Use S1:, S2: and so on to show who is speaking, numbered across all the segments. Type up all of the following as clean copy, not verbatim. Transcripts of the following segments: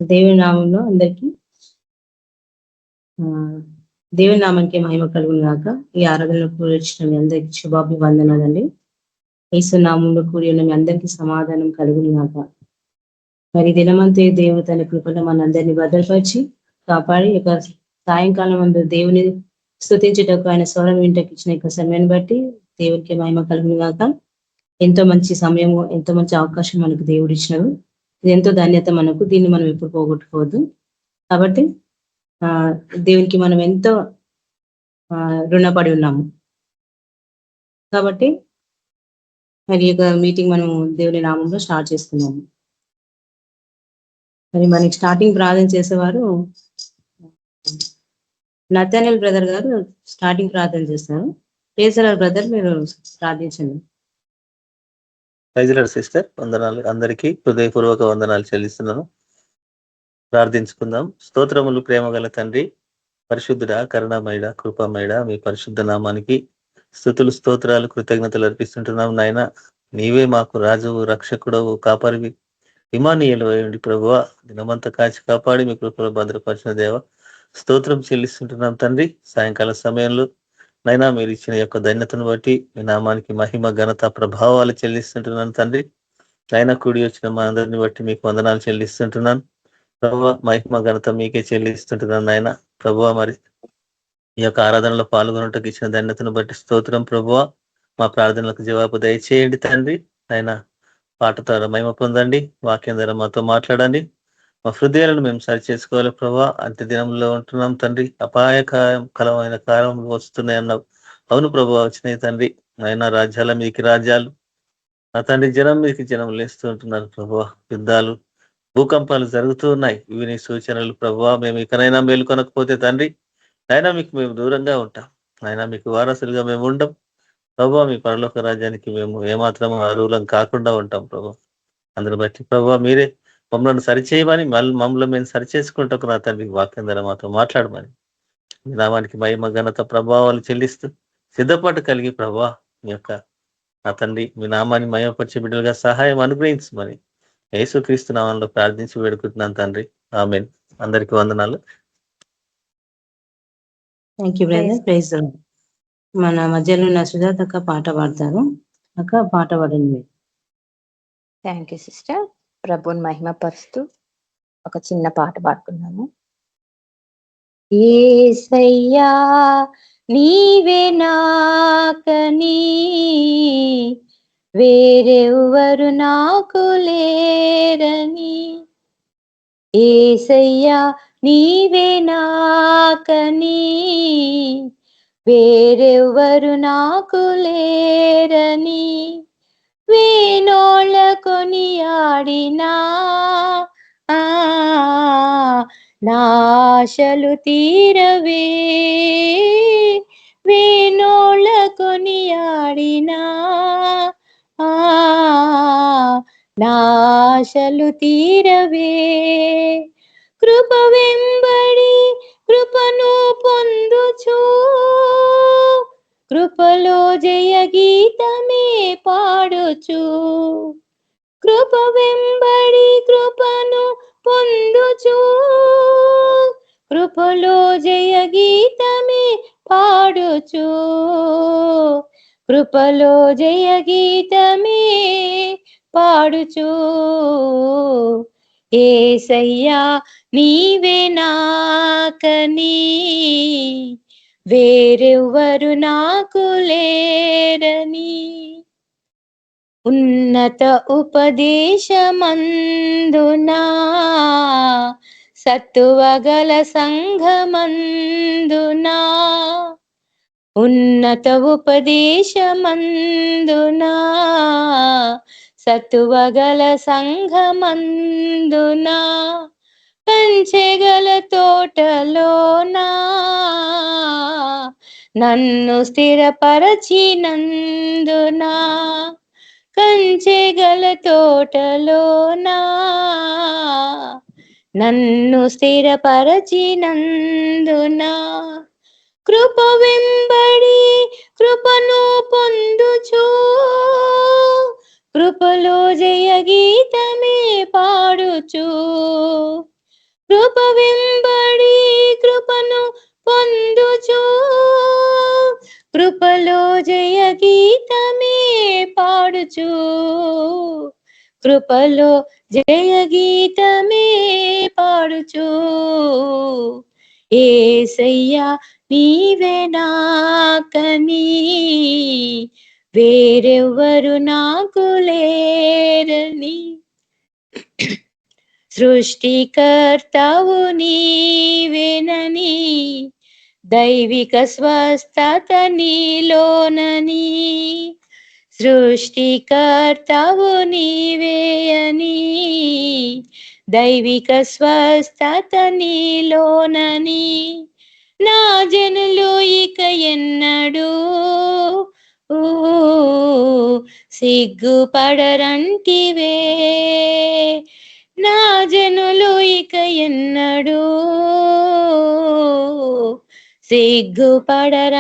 S1: దేవుని నామంలో అందరికీ దేవుని నామానికి మహిమ కలుగును గాక. ఈ ఆరాధనలో కూడి వచ్చిన మీ అందరికీ శుభాభివందనాలండి. యేసు నామంలో కూడి ఉన్న మీ అందరికీ సమాధానం కలుగును గాక. మరి దినమంతే దేవుడు తన కృపలో మనందరినీ భద్రపరిచి కాపాడి ఇక సాయంకాలం ముందు దేవుని స్తుతించుటకు ఆయన స్వరం వింటకు ఇచ్చిన ఇక సమయాన్ని బట్టి దేవునికి మహిమ కలుగును గాక. ఎంతో మంచి సమయం, ఎంతో మంచి అవకాశం మనకు దేవుడు ఇచ్చినాడు. ఇది ఎంతో ధన్యత మనకు. దీన్ని మనం ఎప్పుడు పోగొట్టుకోవద్దు. కాబట్టి దేవునికి మనం ఎంతో రుణపడి ఉన్నాము. కాబట్టి మరి యొక్క మీటింగ్ మనం దేవుని నామంలో స్టార్ట్ చేస్తున్నాము. మరి మనకి స్టార్టింగ్ ప్రార్థన చేసేవారు నతనేల్ బ్రదర్ గారు స్టార్టింగ్ ప్రార్థన చేస్తారు. ప్రేజర్ బ్రదర్ మీరు ప్రార్థించండి.
S2: ప్రైజ్లార్డ్ సిస్టర్, వందనాలు. అందరికీ హృదయపూర్వక వందనాలు చెల్లిస్తున్నాను. ప్రార్థించుకుందాం. స్తోత్రములు ప్రేమగల తండ్రి, పరిశుద్ధుడ, కరుణామయుడ, కృపామయుడ, మీ పరిశుద్ధ నామానికి స్తుతులు స్తోత్రాలు కృతజ్ఞతలు అర్పిస్తుంటున్నాం. నాయన నీవే మాకు రాజువు, రక్షకుడవు, కాపరివి, ఇమానీయులు అయ్యండి ప్రభువ. దినమంతా కాచి కాపాడి మీ కృపలో భద్రపరిచిన దేవ స్తోత్రం చెల్లిస్తుంటున్నాం తండ్రి. సాయంకాల సమయంలో నైనా మీరు ఇచ్చిన యొక్క ధన్యతను బట్టి మీ నామానికి మహిమ, ఘనత, ప్రభావాలు చెల్లిస్తుంటున్నాను తండ్రి. నైనా కూడి వచ్చిన మా అందరిని బట్టి మీకు వందనాలు చెల్లిస్తుంటున్నాను ప్రభువ. మహిమ, ఘనత మీకే చెల్లిస్తుంటున్నాను నాయన ప్రభువ. మరి ఈ యొక్క ఆరాధనలో పాల్గొనటకు ఇచ్చిన ధన్యతను బట్టి స్తోత్రం ప్రభువ. మా ప్రార్థనలకు జవాబు దయచేయండి తండ్రి. ఆయన పాట ద్వారా మహిమ పొందండి, వాక్యం ద్వారా మాతో మాట్లాడండి. మా హృదయాలను మేము సరి చేసుకోవాలి ప్రభా. అంత్య దినంలో ఉంటున్నాం తండ్రి. అపాయకరమైన కాలంలో వస్తున్నాయన్నావు. అవును ప్రభు, వచ్చినాయి తండ్రి. అయినా రాజ్యాల మీదకి రాజ్యాలు, నా తండ్రి జనం మీదకి జనం లేస్తూ ఉంటున్నారు ప్రభు. యుద్ధాలు, భూకంపాలు జరుగుతూ ఉన్నాయి. ఇవి నీ సూచనలు ప్రభువా. మేము ఇకనైనా మేలుకొనకపోతే తండ్రి, అయినా మీకు మేము దూరంగా ఉంటాం. అయినా మీకు వారసులుగా మేము ఉండం ప్రభు. మీ పరలోక రాజ్యానికి మేము ఏమాత్రం అర్హులం కాకుండా ఉంటాం ప్రభు. అందుని బట్టి ప్రభు మీరే మమ్మల్ని సరిచేయమని, మమ్మల్ని మేము సరిచేసుకుంటూ నా తండ్రి వాక్యం ద్వారా మాతో మాట్లాడమని మీ నామానికి మహిమ, ఘనత, ప్రభావాలు చెల్లిస్తూ సిద్ధపాటు కలిగి ప్రభా మీ యొక్క నా తండ్రి మీ నామాన్ని మహిమపరిచే బిడ్డలుగా సహాయం అనుగ్రహించమని యేసుక్రీస్తు నామంలో ప్రార్థించి వేడుకుంటున్నాను తండ్రి. ఆమేన్. అందరికీ వందనాలు.
S1: Thank you brother. ప్రైజ్ మన మధ్యలో ఉన్న సుజాత అక్క పాట పాడతారు. అక్క పాట పాడండి.
S3: Thank you sister. ప్రభుని మహిమపరుస్తూ ఒక చిన్న పాట పాడుతున్నాము. యేసయ్యా నీవే నాకని వేరెవరు నాకు లేరని, యేసయ్యా నీవే నాకని వేరెవరు నాకు లేరని వేణోళ్ళ కొనియాడినా నాశలు తీరవే. వేణోళ్ళ కొనియాడినా నాశలు తీరవే. కృప వెంబడి కృపను పొందుచు కృపలో జయ గీతమే పాడుచు, కృప వెంబడి కృపను పొందుచు కృపలో జయ గీతమే పాడుచు, కృపలో జయ గీతమే పాడుచు. యేసయ్యా నీవే నాకని వేరెవ్వరు నాకు లేరని, ఉన్నత ఉపదేశమందునా సత్తువగల సంఘమందునా, ఉన్నత ఉపదేశమందునా సత్తువగల సంఘమందునా, కంచెగల తోటలోనా నన్ను స్థిరపరచినందునా, కంచెగల తోటలోనా నన్ను స్థిరపరచినందునా, కృప వెంబడి కృపను పొందుచు కృపలో జయ గీతమే పాడుచు, కృప వెంబడి కృపను పొందుచు కృపలో జయ గీతమే పాడుచు కృపలో జయ గీతమే పాడుచు యేసయ్యా నీవే నాకని వేరెవ్వరు నాకు లేరని సృష్టికర్తవు నీవేనని దైవిక స్వస్థత నీలోనని సృష్టికర్తవు నీవేయని దైవిక స్వస్థత నీలోనని నా జనులు ఇక ఎన్నడూ సిగ్గుపడరంటివే నా జనులు ఇక ఎన్నడూ సిగ్గుపడరంటివే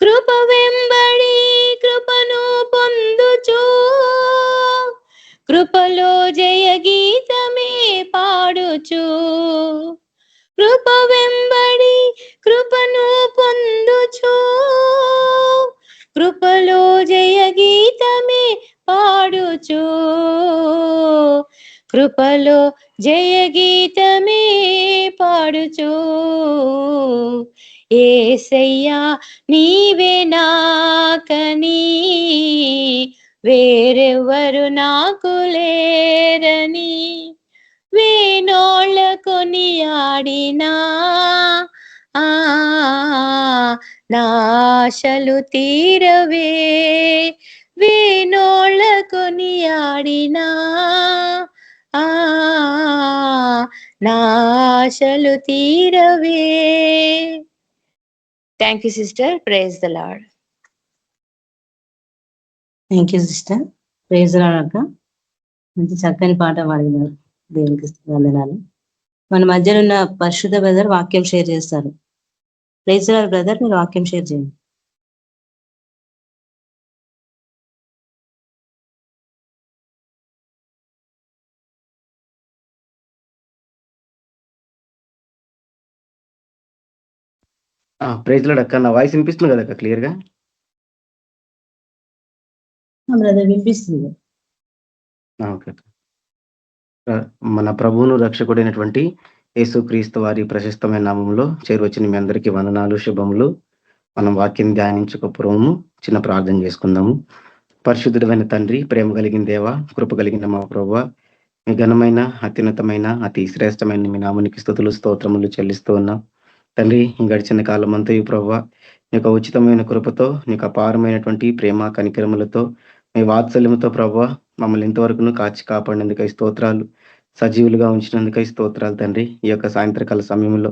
S3: కృప వెంబడి కృపను పొందుచు కృపలో జయ గీతమే పాడుచు కృప వెంబడి కృపను పొందుచు కృపలో జయ గీతమే పాడుచు కృపలో జయ గీతమే పాడుచు యేసయ్యా నీవే నాకని వేరెవ్వరు నాకు లేరని వేనోళ్ళ కొనియాడినా నా ఆశలు తీరవే వేనోళ్ళ కొనియాడినా నా ఆశలు తీరవే. Thank you sister. Praise the lord.
S1: Thank you sister. Praise the lord అక్క. మంచి చక్కని పాట పాడినారు. దేవునికి వందనాలు. మన మధ్యలో ఉన్న పరిశుద్ధ బ్రదర్ వాక్యం షేర్ చేస్తారు. ప్రైజ్ ద లార్డ్ బ్రదర్, మీరు వాక్యం షేర్ చేయండి.
S4: ప్రైజ్ లార్డ్ అక్క. నా వాయిస్ వినిపిస్తుంది కదా అక్క క్లియర్ గా?
S1: బ్రదర్ వినిపిస్తుంది.
S4: ఓకే. మన ప్రభువును రక్షకుడైనటువంటి యేసుక్రీస్తు వారి ప్రశస్తమైన నామంలో చేరువచ్చిన మీ అందరికీ వందనాలు, శుభములు. మనం వాక్యం ధ్యానించకపోవము, చిన్న ప్రార్థన చేసుకుందాము. పరిశుద్ధుడమైన తండ్రి, ప్రేమ కలిగిన దేవ, కృప కలిగిన మా ప్రభువ, మీ ఘనమైన, అత్యున్నతమైన, అతి శ్రేష్టమైన మీ నామానికి స్తుతులు, స్తోత్రములు చెల్లిస్తూ ఉన్నాం తండ్రి. గడిచిన కాలం అంతయు ప్రభువ నీ యొక్క ఉచితమైన కృపతో, నీ యొక్క అపారమైనటువంటి ప్రేమ కనికరములతో, మీ వాత్సల్యముతో ప్రభువ మమ్మల్ని ఇంతవరకును కాచి కాపాడినందుకై స్తోత్రాలు, సజీవులుగా ఉంచినందుకై స్తోత్రాలు తండ్రి. ఈ యొక్క సాయంత్రకాల సమయంలో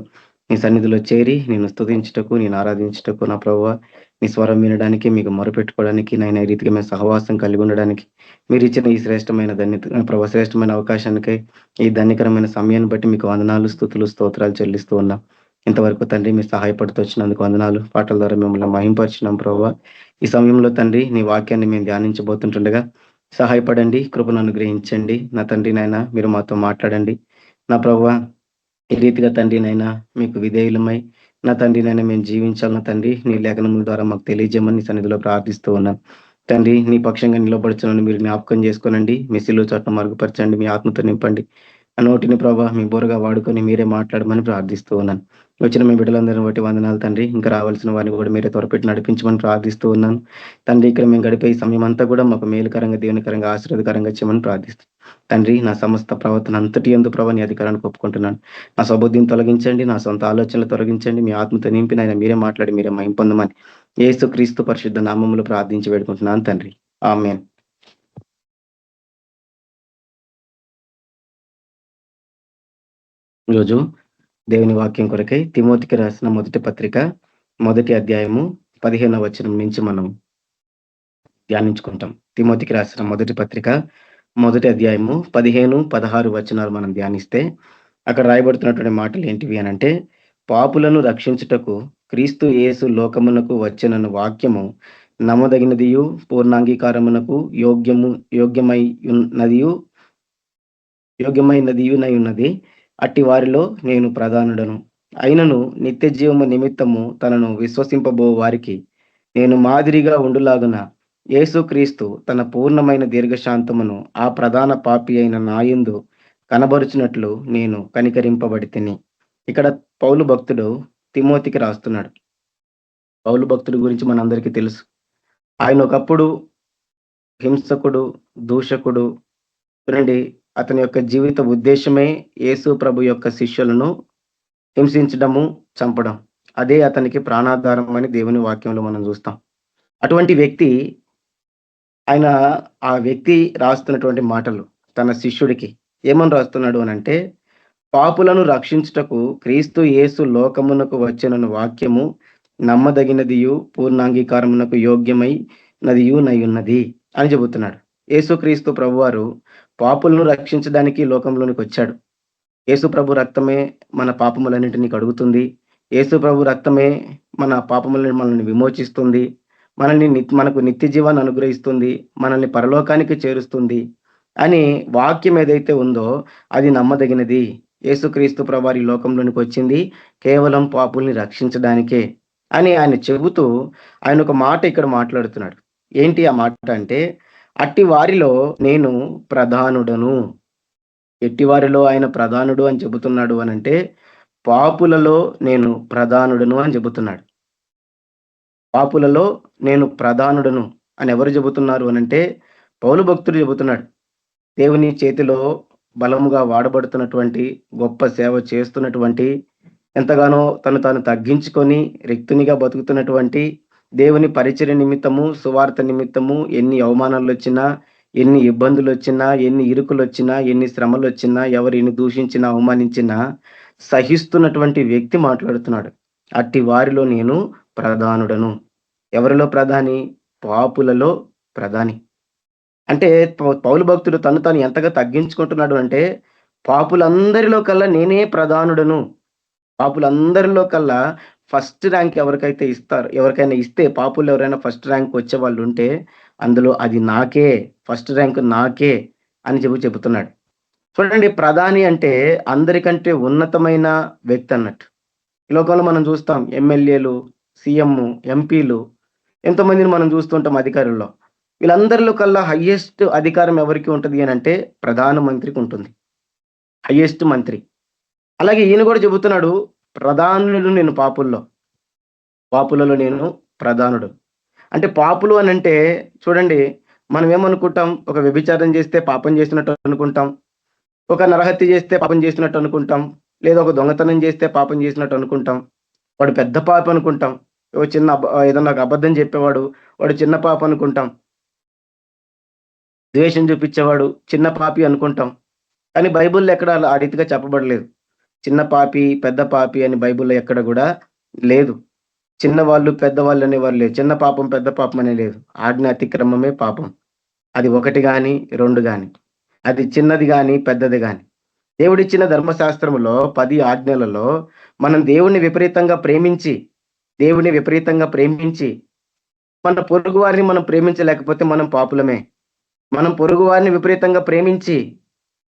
S4: నీ సన్నిధిలో చేరి నేను స్తుతించుటకు, నేను ఆరాధించుటకు నా ప్రభువ నీ స్వరం వినడానికి, మీకు మొరపెట్టుకోవడానికి, నైనా ఈ రీతిగా మేము సహవాసం కలిగి ఉండడానికి మీరు ఇచ్చిన ఈ శ్రేష్టమైన ప్రభు శ్రేష్టమైన అవకాశానికై, ఈ ధన్యకరమైన సమయాన్ని బట్టి మీకు వందనాలు, స్తుతులు, స్తోత్రాలు చెల్లిస్తూ ఉన్నాం. ఇంతవరకు తండ్రి మీరు సహాయపడుతూ వచ్చినందుకు వందనాలు. పాటల ద్వారా మిమ్మల్ని మహింపరిచినాం ప్రభువ. ఈ సమయంలో తండ్రి నీ వాక్యాన్ని మేము ధ్యానించబోతుంటుండగా సహాయపడండి, కృపను అనుగ్రహించండి నా తండ్రి. నాయన మీరు మాతో మాట్లాడండి నా ప్రభువ. ఈ రీతిగా తండ్రి నైనా మీకు విధేయులమై నా తండ్రి నైనా మేము జీవించాలి నా తండ్రి. నీ లేఖనముల ద్వారా మాకు తెలియజేయమని నీ సన్నిధిలో ప్రార్థిస్తూ ఉన్నాను తండ్రి. నీ పక్షంగా నిలబడుచున్నాను మీరు జ్ఞాపకం చేసుకోనండి. మీ సిలువ చోట్ల మరుగుపరచండి, మీ ఆత్మతో నింపండి. ఆ నోటిని ప్రభా మీ బోరగా వాడుకొని మీరే మాట్లాడమని ప్రార్థిస్తూ ఉన్నాను. వచ్చిన మీ బిడ్డలందరిని బట్టి వందనాలు తండ్రి. ఇంకా రావాల్సిన వారిని కూడా మీరే త్వరపెట్టి నడిపించమని ప్రార్థిస్తూ ఉన్నాను తండ్రి. ఇక్కడ మేము గడిపే ఈ సమయం అంతా కూడా మాకు మేలుకరంగా, దీవెనకరంగా, ఆశీర్వాదకరంగా చేయమని ప్రార్థిస్తాను తండ్రి. నా సమస్త ప్రవర్తన అంతటి యందు ప్రభా నీ అధికారానికి ఒప్పుకుంటున్నాను. నా స్వబుద్ధిని తొలగించండి, నా సొంత ఆలోచనలు తొలగించండి. మీ ఆత్మతో నింపి నాయన మీరే మాట్లాడి మీరే మహిమ పొందమని యేసుక్రీస్తు పరిశుద్ధ నామములో ప్రార్థించి వేడుకుంటున్నాను తండ్రి. ఆమేన్. ఈరోజు దేవుని వాక్యం కొరకై తిమోతికి రాసిన మొదటి పత్రిక 1వ అధ్యాయము 15వ వచనం నుంచి మనం ధ్యానించుకుంటాం. తిమోతికి రాసిన మొదటి పత్రిక 1వ అధ్యాయము 15, 16 వచనాలు మనం ధ్యానిస్తే అక్కడ రాయబడుతున్నటువంటి మాటలు ఏంటివి అనంటే, పాపులను రక్షించుటకు క్రీస్తు యేసు లోకమునకు వచ్చెనన్న వాక్యము నమ్మదగినదియు పూర్ణాంగీకారమునకు యోగ్యమై ఉన్నదియు యోగ్యమైనదియునై ఉన్నది. అట్టి వారిలో నేను ప్రధానుడను. అయినను నిత్య జీవము నిమిత్తము తనను విశ్వసింపబో వారికి నేను మాదిరిగా ఉండులాగున యేసుక్రీస్తు తన పూర్ణమైన దీర్ఘశాంతమును ఆ ప్రధాన పాపి అయిన నాయందు కనబరుచినట్లు నేను కనికరింపబడి తిని. ఇక్కడ పౌలు భక్తుడు తిమోతికి రాస్తున్నాడు. పౌలు భక్తుడి గురించి మనందరికీ తెలుసు. ఆయన ఒకప్పుడు హింసకుడు, దూషకుడు. చూడండి, అతని యొక్క జీవిత ఉద్దేశమే యేసు ప్రభు యొక్క శిష్యులను హింసించడము, చంపడం. అదే అతనికి ప్రాణాధారం అని దేవుని వాక్యంలో మనం చూస్తాం. అటువంటి వ్యక్తి, ఆయన ఆ వ్యక్తి రాస్తున్నటువంటి మాటలు తన శిష్యుడికి ఏమని రాస్తున్నాడు అనంటే, పాపులను రక్షించుటకు క్రీస్తు యేసు లోకమునకు వచ్చెనను వాక్యము నమ్మదగినదియు పూర్ణాంగీకారమునకు యోగ్యమై నదియు నయ్యున్నది అని చెబుతున్నాడు. యేసుక్రీస్తు ప్రభువారు పాపులను రక్షించడానికి లోకంలోనికి వచ్చాడు. యేసు ప్రభు రక్తమే మన పాపములన్నింటినీ కడుగుతుంది. యేసు ప్రభు రక్తమే మన పాపములను మనల్ని విమోచిస్తుంది. మనకు నిత్య జీవాన్ని అనుగ్రహిస్తుంది. మనల్ని పరలోకానికి చేరుస్తుంది అని వాక్యం ఏదైతే ఉందో అది నమ్మదగినది. యేసుక్రీస్తు ప్రభువారు ఈ లోకంలోనికి వచ్చింది కేవలం పాపుల్ని రక్షించడానికే అని ఆయన చెబుతూ ఆయన ఒక మాట ఇక్కడ మాట్లాడుతున్నాడు. ఏంటి ఆ మాట అంటే, అట్టి వారిలో నేను ప్రధానుడను. ఎట్టి వారిలో ఆయన ప్రధానుడు అని చెబుతున్నాడు అనంటే, పాపులలో నేను ప్రధానుడను అని చెబుతున్నాడు. పాపులలో నేను ప్రధానుడను అని ఎవరు చెబుతున్నారు అనంటే, పౌలు భక్తుడు చెబుతున్నాడు. దేవుని చేతిలో బలముగా వాడబడుతున్నటువంటి, గొప్ప సేవ చేస్తున్నటువంటి, ఎంతగానో తాను తగ్గించుకొని రిక్తునిగా బతుకుతున్నటువంటి, దేవుని పరిచర్య నిమిత్తము, సువార్త నిమిత్తము ఎన్ని అవమానాలు వచ్చినా, ఎన్ని ఇబ్బందులు వచ్చినా, ఎన్ని ఇరుకులు వచ్చినా, ఎన్ని శ్రమలు వచ్చినా, ఎవరిని దూషించినా, అవమానించినా సహిస్తున్నటువంటి వ్యక్తి మాట్లాడుతున్నాడు. అట్టి వారిలో నేను ప్రధానుడను. ఎవరిలో ప్రధాని? పాపులలో ప్రధాని. అంటే పౌలు భక్తుడు తను ఎంతగా తగ్గించుకుంటున్నాడు అంటే, పాపులందరిలో కల్లా నేనే ప్రధానుడను. పాపులందరిలో కల్లా ఫస్ట్ ర్యాంక్ ఎవరికైనా ఇస్తే, పాపులు ఎవరైనా ఫస్ట్ ర్యాంక్ వచ్చే వాళ్ళు ఉంటే అందులో అది నాకే, ఫస్ట్ ర్యాంక్ నాకే అని చెబుతున్నాడు. చూడండి, ప్రధాని అంటే అందరికంటే ఉన్నతమైన వ్యక్తి అన్నట్టు. ఈ లోకంలో మనం చూస్తాం ఎమ్మెల్యేలు, సీఎం, ఎంపీలు, ఎంతోమందిని మనం చూస్తుంటాం అధికారుల్లో. వీళ్ళందరిలో కల్లా హైయెస్ట్ అధికారం ఎవరికి ఉంటుంది అని అంటే ప్రధానమంత్రికి ఉంటుంది, హైయెస్ట్ మంత్రి. అలాగే ఈయన కూడా చెబుతున్నాడు, ప్రధానుడు నేను పాపులలో నేను ప్రధానుడు. అంటే పాపులు అని అంటే చూడండి, మనం ఏమనుకుంటాం, ఒక వ్యభిచారం చేస్తే పాపం చేసినట్టు అనుకుంటాం, ఒక నరహత్య చేస్తే పాపం చేసినట్టు అనుకుంటాం, లేదా ఒక దొంగతనం చేస్తే పాపం చేసినట్టు అనుకుంటాం. వాడు పెద్ద పాప అనుకుంటాం. ఏదన్నా ఒక అబద్ధం చెప్పేవాడు వాడు చిన్న పాప అనుకుంటాం. ద్వేషం చూపించేవాడు చిన్న పాపి అనుకుంటాం. కానీ బైబిల్లో ఎక్కడ ఆ రీతిగా చెప్పబడలేదు. చిన్న పాపి, పెద్ద పాపి అని బైబిల్లో ఎక్కడ కూడా లేదు. చిన్నవాళ్ళు, పెద్దవాళ్ళు అనేవారు లేదు. చిన్న పాపం, పెద్ద పాపం అనే లేదు. ఆజ్ఞ అతిక్రమమే పాపం. అది 1 గాని 2 గాని, అది చిన్నది గాని పెద్దది గాని. దేవుడిచ్చిన ధర్మశాస్త్రములో 10 ఆజ్ఞలలో మనం దేవుణ్ణి విపరీతంగా ప్రేమించి మన పొరుగు వారిని మనం ప్రేమించలేకపోతే మనం పాపులమే. మనం పొరుగు వారిని విపరీతంగా ప్రేమించి,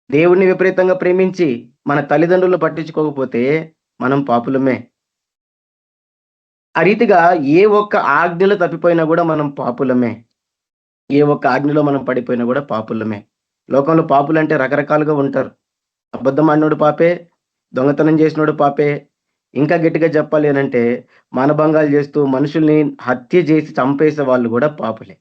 S4: దేవుణ్ణి విపరీతంగా ప్రేమించి మన తల్లిదండ్రులు పట్టించుకోకపోతే మనం పాపులమే. ఆ రీతిగా ఏ ఒక్క ఆజ్ఞలో తప్పిపోయినా కూడా మనం పాపులమే. ఏ ఒక్క ఆజ్ఞలో మనం పడిపోయినా కూడా పాపులమే. లోకంలో పాపులు అంటే రకరకాలుగా ఉంటారు. అబద్ధం ఆడినోడు పాపే, దొంగతనం చేసినోడు పాపే. ఇంకా గట్టిగా చెప్పాలి అనంటే మానభంగాలు చేస్తూ మనుషుల్ని హత్య చేసి చంపేసే వాళ్ళు కూడా పాపులే.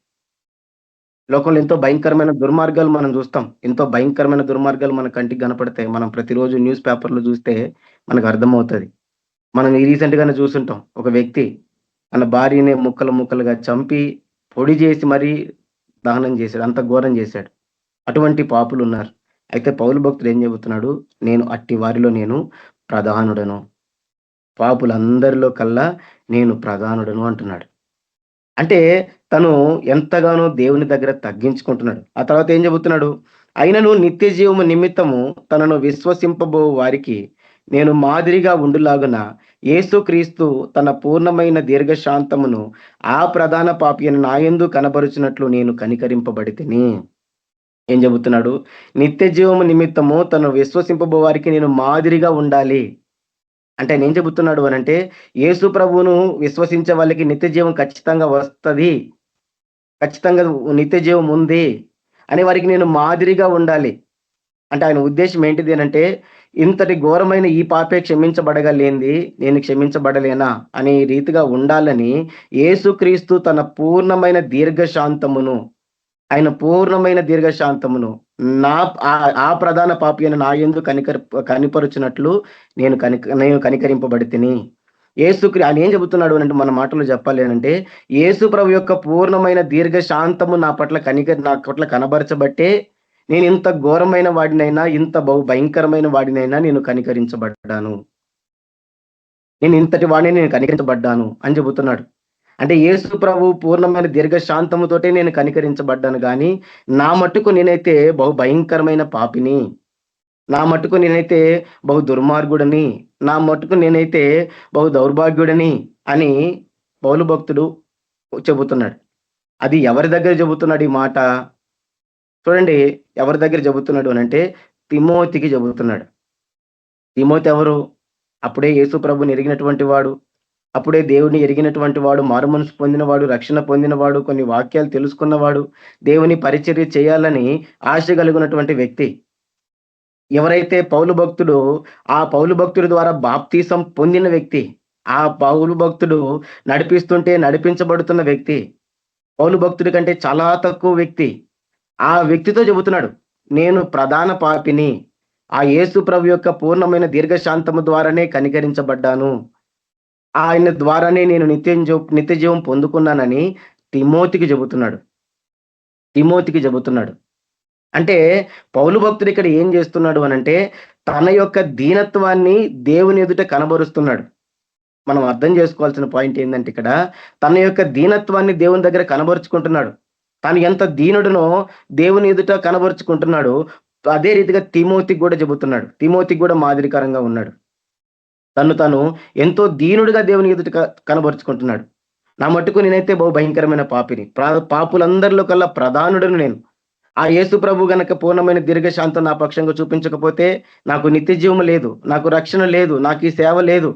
S4: లోకంలో ఎంతో భయంకరమైన దుర్మార్గాలు మనం చూస్తాం. ఎంతో భయంకరమైన దుర్మార్గాలు మన కంటికి కనపడతాయి. మనం ప్రతిరోజు న్యూస్ పేపర్లు చూస్తే మనకు అర్థమవుతుంది. మనం రీసెంట్ గానే చూస్తుంటాం, ఒక వ్యక్తి తన భార్యని ముక్కలుగా చంపి పొడి చేసి మరీ దహనం చేశాడు. అంత ఘోరం చేశాడు. అటువంటి పాపులు ఉన్నారు. అయితే పౌలు భక్తుడు ఏం చెబుతున్నాడు, నేను అట్టి వారిలో నేను ప్రధానుడను, పాపులందరిలో కల్లా నేను ప్రధానుడను అంటున్నాడు. అంటే తను ఎంతగానో దేవుని దగ్గర తగ్గించుకుంటున్నాడు. ఆ తర్వాత ఏం చెబుతున్నాడు, అయినను నిత్య జీవము నిమిత్తము తనను విశ్వసింపబో వారికి నేను మాదిరిగా ఉండులాగున యేసుక్రీస్తు తన పూర్ణమైన దీర్ఘశాంతమును ఆ ప్రధాన పాపి అని నాయందు కనబరుచినట్లు నేను కనికరింపబడి తిని. ఏం చెబుతున్నాడు? నిత్య జీవము నిమిత్తము తను విశ్వసింపబో వారికి నేను మాదిరిగా ఉండాలి. అంటే ఆయన ఏం చెబుతున్నాడు అనంటే, యేసు ప్రభువును విశ్వసించే వాళ్ళకి నిత్య జీవం ఖచ్చితంగా వస్తది. ఖచ్చితంగా నిత్య జీవం ఉంది అని వారికి నేను మాదిరిగా ఉండాలి. అంటే ఆయన ఉద్దేశ్యం ఏంటిది అనంటే, ఇంతటి ఘోరమైన ఈ పాపే క్షమించబడగలేంది నేను క్షమించబడలేనా అనే రీతిగా ఉండాలని యేసుక్రీస్తు తన పూర్ణమైన దీర్ఘశాంతమును, ఆయన పూర్ణమైన దీర్ఘశాంతమును నా ఆ ప్రధాన పాపి అని నా యందు కనిపరుచున్నట్లు నేను కనికరింపబడితిని. ఆయన ఏం చెబుతున్నాడు అంటే, మన మాటలో చెప్పాలి అనంటే, యేసు ప్రభు యొక్క పూర్ణమైన దీర్ఘశాంతము నా పట్ల కనబరచబట్టే నేను ఇంత ఘోరమైన వాడినైనా, ఇంత భయంకరమైన వాడినైనా నేను కనికరించబడ్డాను. నేను ఇంతటి వాడిని నేను కనికరించబడ్డాను అని చెబుతున్నాడు. అంటే యేసు ప్రభు పూర్ణమైన దీర్ఘశాంతముతోటే నేను కనికరించబడ్డాను గాని, నా మట్టుకు నేనైతే భయంకరమైన పాపిని, నా మట్టుకు నేనైతే దుర్మార్గుడని, నా మట్టుకు నేనైతే దౌర్భాగ్యుడని అని పౌలు భక్తుడు చెబుతున్నాడు. అది ఎవరి దగ్గర చెబుతున్నాడు ఈ మాట? చూడండి, ఎవరి దగ్గర చెబుతున్నాడు అనంటే తిమోతికి చెబుతున్నాడు. తిమోతి ఎవరు? అప్పుడే యేసు ప్రభుని ఎరిగినటువంటి వాడు, అప్పుడే దేవుని ఎరిగినటువంటి వాడు, మారుమనసు పొందినవాడు, రక్షణ పొందినవాడు, కొన్ని వాక్యాలు తెలుసుకున్నవాడు, దేవుని పరిచర్య చేయాలని ఆశ కలిగినటువంటి వ్యక్తి. ఎవరైతే పౌలు భక్తుడు, ఆ పౌలు భక్తుడి ద్వారా బాప్తీసం పొందిన వ్యక్తి, ఆ పౌలు భక్తుడు నడిపిస్తుంటే నడిపించబడుతున్న వ్యక్తి, పౌలు భక్తుడి కంటే చాలా తక్కువ వ్యక్తి. ఆ వ్యక్తితో చెబుతున్నాడు, నేను ప్రధాన పాపిని, ఆ యేసు ప్రభు యొక్క పూర్ణమైన దీర్ఘశాంతము ద్వారానే కనికరించబడ్డాను, ఆయన ద్వారానే నేను నిత్య జీవం పొందుకున్నానని తిమోతికి చెబుతున్నాడు. అంటే పౌలు భక్తుడు ఇక్కడ ఏం చేస్తున్నాడు అనంటే, తన యొక్క దీనత్వాన్ని దేవుని ఎదుట కనబరుస్తున్నాడు. మనం అర్థం చేసుకోవాల్సిన పాయింట్ ఏంటంటే, ఇక్కడ తన యొక్క దీనత్వాన్ని దేవుని దగ్గర కనబరుచుకుంటున్నాడు. తాను ఎంత దీనుడునో దేవుని ఎదుట కనబరుచుకుంటున్నాడు. అదే రీతిగా తిమోతికి కూడా చెబుతున్నాడు. తిమోతికి కూడా మాదిరికరంగా ఉన్నాడు. తను ఎంతో దీనుడిగా దేవుని ఎదుట కనబరుచుకుంటున్నాడు. నా మట్టుకు నేనైతే భయంకరమైన పాపిని, పాపులందరిలో కల్లా ప్రధానుడను నేను. ఆ యేసు ప్రభు గనక పూర్ణమైన దీర్ఘశాంతం నా పక్షంగా చూపించకపోతే నాకు నిత్య జీవం లేదు, నాకు రక్షణ లేదు, నాకు ఈ సేవ లేదు.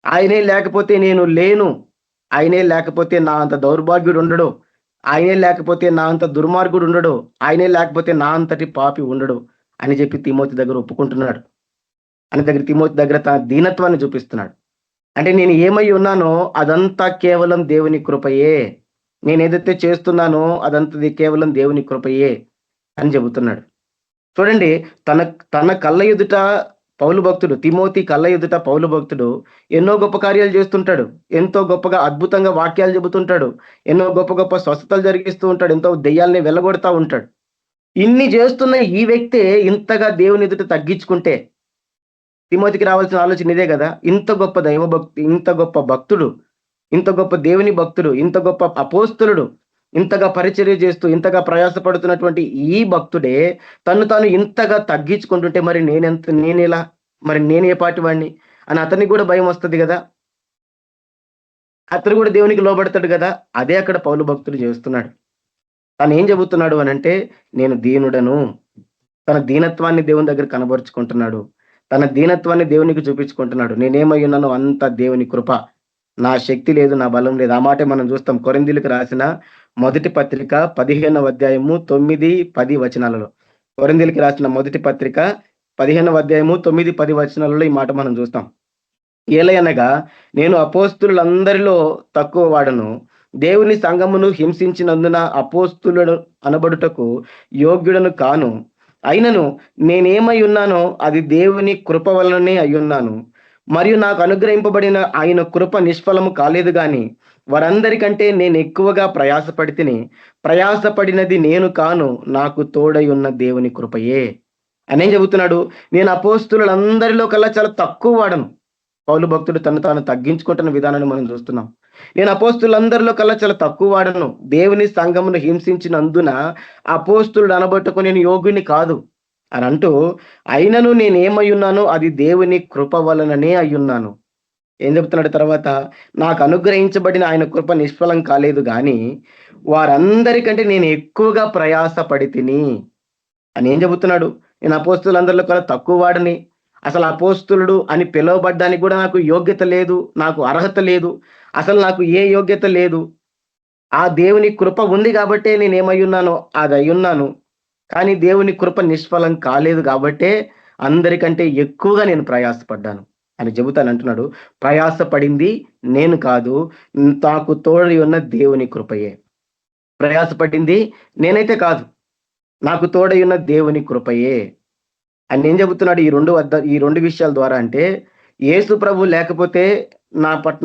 S4: ఆయనే లేకపోతే నేను లేను, ఆయనే లేకపోతే నా అంత దౌర్భాగ్యుడు ఉండడు, ఆయనే లేకపోతే నా అంత దుర్మార్గుడు ఉండడు, ఆయనే లేకపోతే నా అంతటి పాపి ఉండడు అని చెప్పి తిమోతి దగ్గర ఒప్పుకుంటున్నాడు. తిమోతి దగ్గర తన దీనత్వాన్ని చూపిస్తున్నాడు. అంటే నేను ఏమై ఉన్నానో అదంతా కేవలం దేవుని కృపయే, నేను ఏదైతే చేస్తున్నానో అదంతా కేవలం దేవుని కృపయే అని చెబుతున్నాడు. చూడండి, తన కళ్ళ ఎదుట పౌలు భక్తుడు, తిమోతి కళ్ళ ఎదుట పౌలు భక్తుడు ఎన్నో గొప్ప కార్యాలు చేస్తుంటాడు, ఎంతో గొప్పగా అద్భుతంగా వాక్యాలు చెబుతుంటాడు, ఎన్నో గొప్ప స్వస్థతలు జరిగిస్తూ ఉంటాడు, ఎంతో దెయ్యాల్ని వెళ్ళగొడతా ఉంటాడు. ఇన్ని చేస్తున్న ఈ వ్యక్తే ఇంతగా దేవుని ఎదుట తగ్గించుకుంటే తిమోతికి రావాల్సిన ఆలోచన ఇదే కదా. ఇంత గొప్ప దైవభక్తి, ఇంత గొప్ప భక్తుడు, ఇంత గొప్ప దేవుని భక్తుడు, ఇంత గొప్ప అపోస్తలుడు, ఇంతగా పరిచర్య చేస్తూ ఇంతగా ప్రయాసపడుతున్నటువంటి ఈ భక్తుడే తాను ఇంతగా తగ్గించుకుంటుంటే మరి నేనేలా, మరి నేనే పాటి వాడిని అని అతనికి కూడా భయం వస్తుంది కదా. అతను కూడా దేవునికి లోబడతాడు కదా. అదే అక్కడ పౌలు భక్తుడు చేస్తున్నాడు. తను ఏం చెబుతున్నాడు అనంటే, నేను దీనుడను. తన దీనత్వాన్ని దేవుని దగ్గర కనబరుచుకుంటున్నాడు, తన దీనత్వాన్ని దేవునికి చూపించుకుంటున్నాడు. నేనేమై ఉన్నానో అంత దేవుని కృప, నా శక్తి లేదు, నా బలం లేదు. ఆ మాట మనం చూస్తాం కొరింథీయులకు రాసిన మొదటి పత్రిక 15వ అధ్యాయము 9-10 వచనాలలో. కొరింథీయులకు రాసిన మొదటి పత్రిక 15వ అధ్యాయము 9-10 వచనాలలో ఈ మాట మనం చూస్తాం. ఏలయనగా నేను అపోస్తులందరిలో తక్కువ వాడను, దేవుని సంఘమును హింసించినందున అపోస్తులను అనబడుటకు యోగ్యుడను కాను. అయినను నేనేమై ఉన్నానో అది దేవుని కృప వలననే అయ్యున్నాను. మరియు నాకు అనుగ్రహింపబడిన ఆయన కృప నిష్ఫలము కాలేదు గాని వారందరికంటే నేను ఎక్కువగా ప్రయాసపడినది నేను కాను, నాకు తోడై ఉన్న దేవుని కృపయే అని చెబుతున్నాడు. నేను అపోస్తులందరిలో కల్లా చాలా తక్కువ వాడను. పౌలు భక్తుడు తాను తగ్గించుకుంటున్న విధానాన్ని మనం చూస్తున్నాం. నేను అపోస్తులందరిలో కల్లా చాలా తక్కువ వాడను, దేవుని సంఘమును హింసించినందున అపోస్తులుడు అనబట్టుకు నేను యోగ్యుని కాదు అని అంటూ, అయినను నేనేమై ఉన్నానో అది దేవుని కృప వలననే అయ్యున్నాను. ఏం చెప్తున్నాడు తర్వాత? నాకు అనుగ్రహించబడిన ఆయన కృప నిష్ఫలం కాలేదు గాని వారందరికంటే నేను ఎక్కువగా ప్రయాసపడి తిని. అని ఏం చెబుతున్నాడు? నేను అపోస్తులందరిలో కన్నా తక్కువ వాడిని, అసలు అపోస్తులుడు అని పిలువబడ్డానికి కూడా నాకు యోగ్యత లేదు, నాకు అర్హత లేదు, అసలు నాకు ఏ యోగ్యత లేదు. ఆ దేవుని కృప ఉంది కాబట్టే నేను ఏమయ్యున్నానో అది అయ్యున్నాను. కానీ దేవుని కృప నిష్ఫలం కాలేదు కాబట్టే అందరికంటే ఎక్కువగా నేను ప్రయాసపడ్డాను అని చెబుతానంటున్నాడు. ప్రయాసపడింది నేను కాదు, నాకు తోడై ఉన్న దేవుని కృపయే. ప్రయాసపడింది నేనైతే కాదు, నాకు తోడై ఉన్న దేవుని కృపయే అని ఏం చెబుతున్నాడు ఈ రెండు విషయాల ద్వారా అంటే, యేసు ప్రభు లేకపోతే